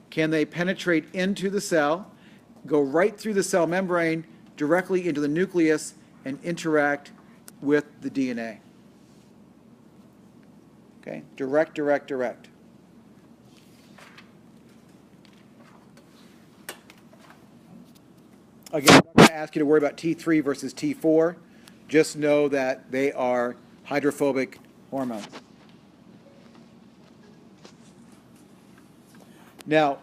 can they penetrate into the cell, go right through the cell membrane, directly into the nucleus, and interact with the DNA. Okay, direct, direct, direct. Again, I'm not going to ask you to worry about T3 versus T4. Just know that they are hydrophobic hormones. Now,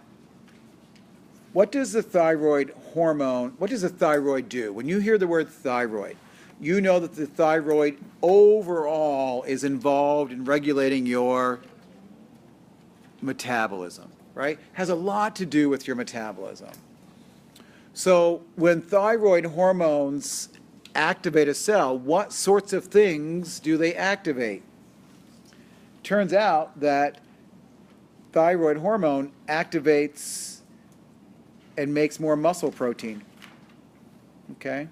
what does the thyroid hormone, what does the thyroid do? When you hear the word thyroid, you know that the thyroid overall is involved in regulating your metabolism, right? Has a lot to do with your metabolism. So when thyroid hormones activate a cell, what sorts of things do they activate? Turns out that thyroid hormone activates and makes more muscle protein, okay?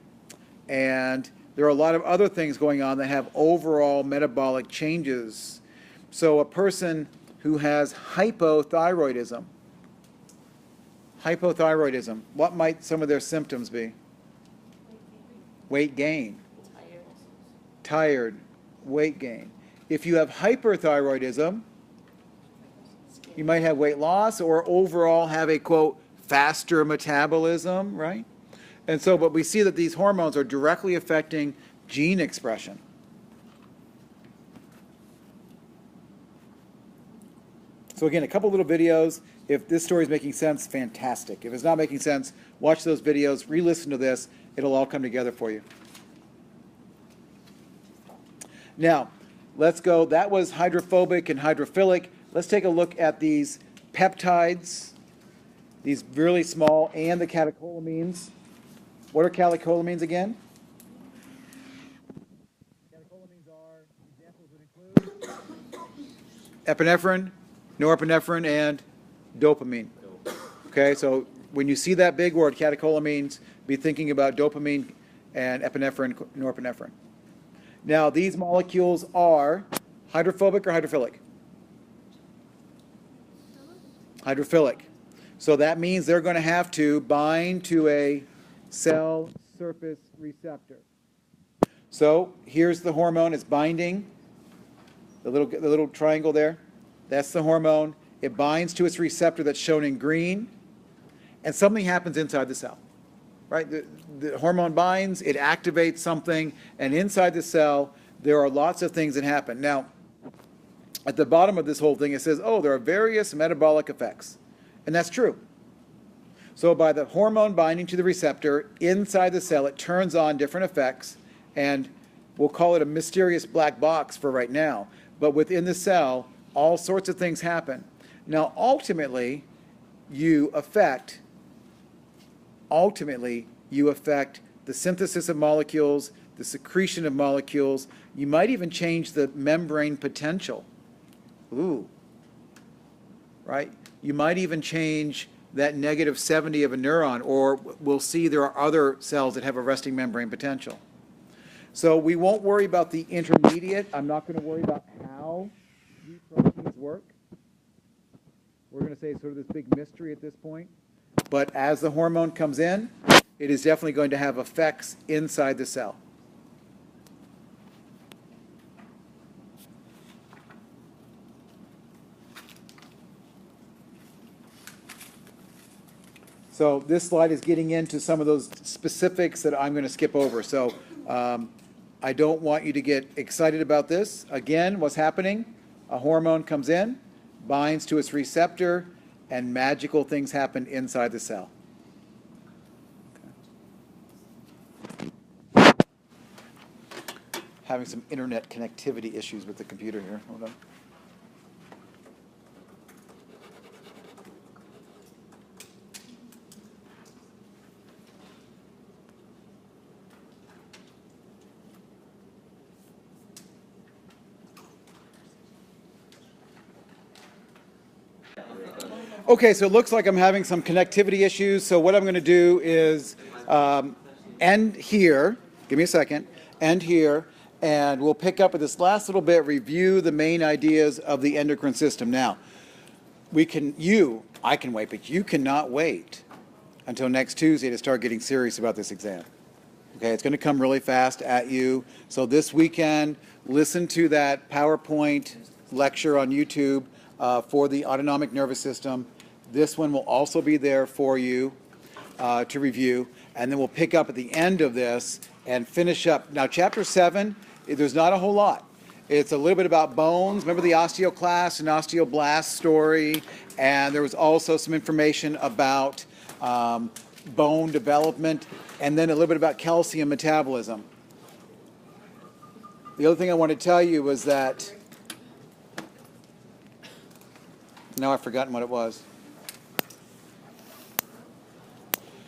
And there are a lot of other things going on that have overall metabolic changes. So a person who has hypothyroidism, what might some of their symptoms be? Weight gain. Tired, weight gain. If you have hyperthyroidism, you might have weight loss or overall have a, quote, faster metabolism, right? And so, but we see that these hormones are directly affecting gene expression. So again, a couple little videos. If this story is making sense, fantastic. If it's not making sense, watch those videos, re-listen to this. It'll all come together for you. Now, let's go. That was hydrophobic and hydrophilic. Let's take a look at these peptides, these really small, and the catecholamines. What are catecholamines again? Catecholamines are, examples would include epinephrine, norepinephrine, and dopamine. Okay, so when you see that big word, catecholamines, be thinking about dopamine and epinephrine, norepinephrine. Now, these molecules are hydrophobic or hydrophilic? Hydrophilic. So that means they're going to have to bind to a cell surface receptor. So here's the hormone. It's binding. The little triangle there. That's the hormone. It binds to its receptor that's shown in green, and something happens inside the cell. Right? The hormone binds, it activates something, and inside the cell there are lots of things that happen. Now, at the bottom of this whole thing it says, oh, there are various metabolic effects. And that's true. So by the hormone binding to the receptor inside the cell, it turns on different effects, and we'll call it a mysterious black box for right now. But within the cell, all sorts of things happen. Now, ultimately, you affect the synthesis of molecules, the secretion of molecules. You might even change the membrane potential. Ooh. Right? You might even change that negative 70 of a neuron, or we'll see there are other cells that have a resting membrane potential. So we won't worry about the intermediate. I'm not going to worry about how these proteins work. We're going to say sort of this big mystery at this point. But as the hormone comes in, it is definitely going to have effects inside the cell. So this slide is getting into some of those specifics that I'm going to skip over. So I don't want you to get excited about this. Again, what's happening? A hormone comes in, binds to its receptor, and magical things happen inside the cell. Okay. Having some internet connectivity issues with the computer here. Hold on. Okay, so it looks like I'm having some connectivity issues. So what I'm going to do is end here. Give me a second. End here. And we'll pick up with this last little bit, review the main ideas of the endocrine system. Now, I can wait, but you cannot wait until next Tuesday to start getting serious about this exam. Okay, it's going to come really fast at you. So this weekend, listen to that PowerPoint lecture on YouTube for the autonomic nervous system. This one will also be there for you to review. And then we'll pick up at the end of this and finish up. Now, Chapter 7, there's not a whole lot. It's a little bit about bones. Remember the osteoclast and osteoblast story? And there was also some information about bone development, and then a little bit about calcium metabolism. The other thing I want to tell you was that, now I've forgotten what it was.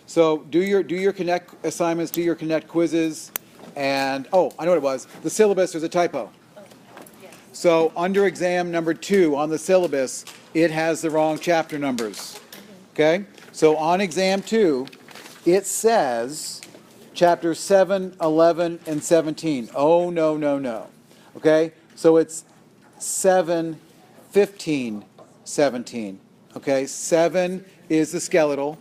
So do your Connect assignments, do your Connect quizzes, and, oh, I know what it was. The syllabus, there's a typo. So under exam number 2 on the syllabus, it has the wrong chapter numbers. Okay? So on exam 2, it says chapters 7, 11, and 17. Oh, no, no, no. Okay? So it's 7, 15, 17. Okay? 7 is the skeletal.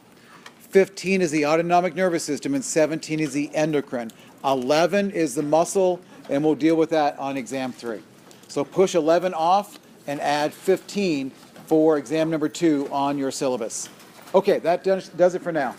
15 is the autonomic nervous system, and 17 is the endocrine. 11 is the muscle, and we'll deal with that on exam 3. So push 11 off and add 15 for exam number 2 on your syllabus. Okay, that does it for now.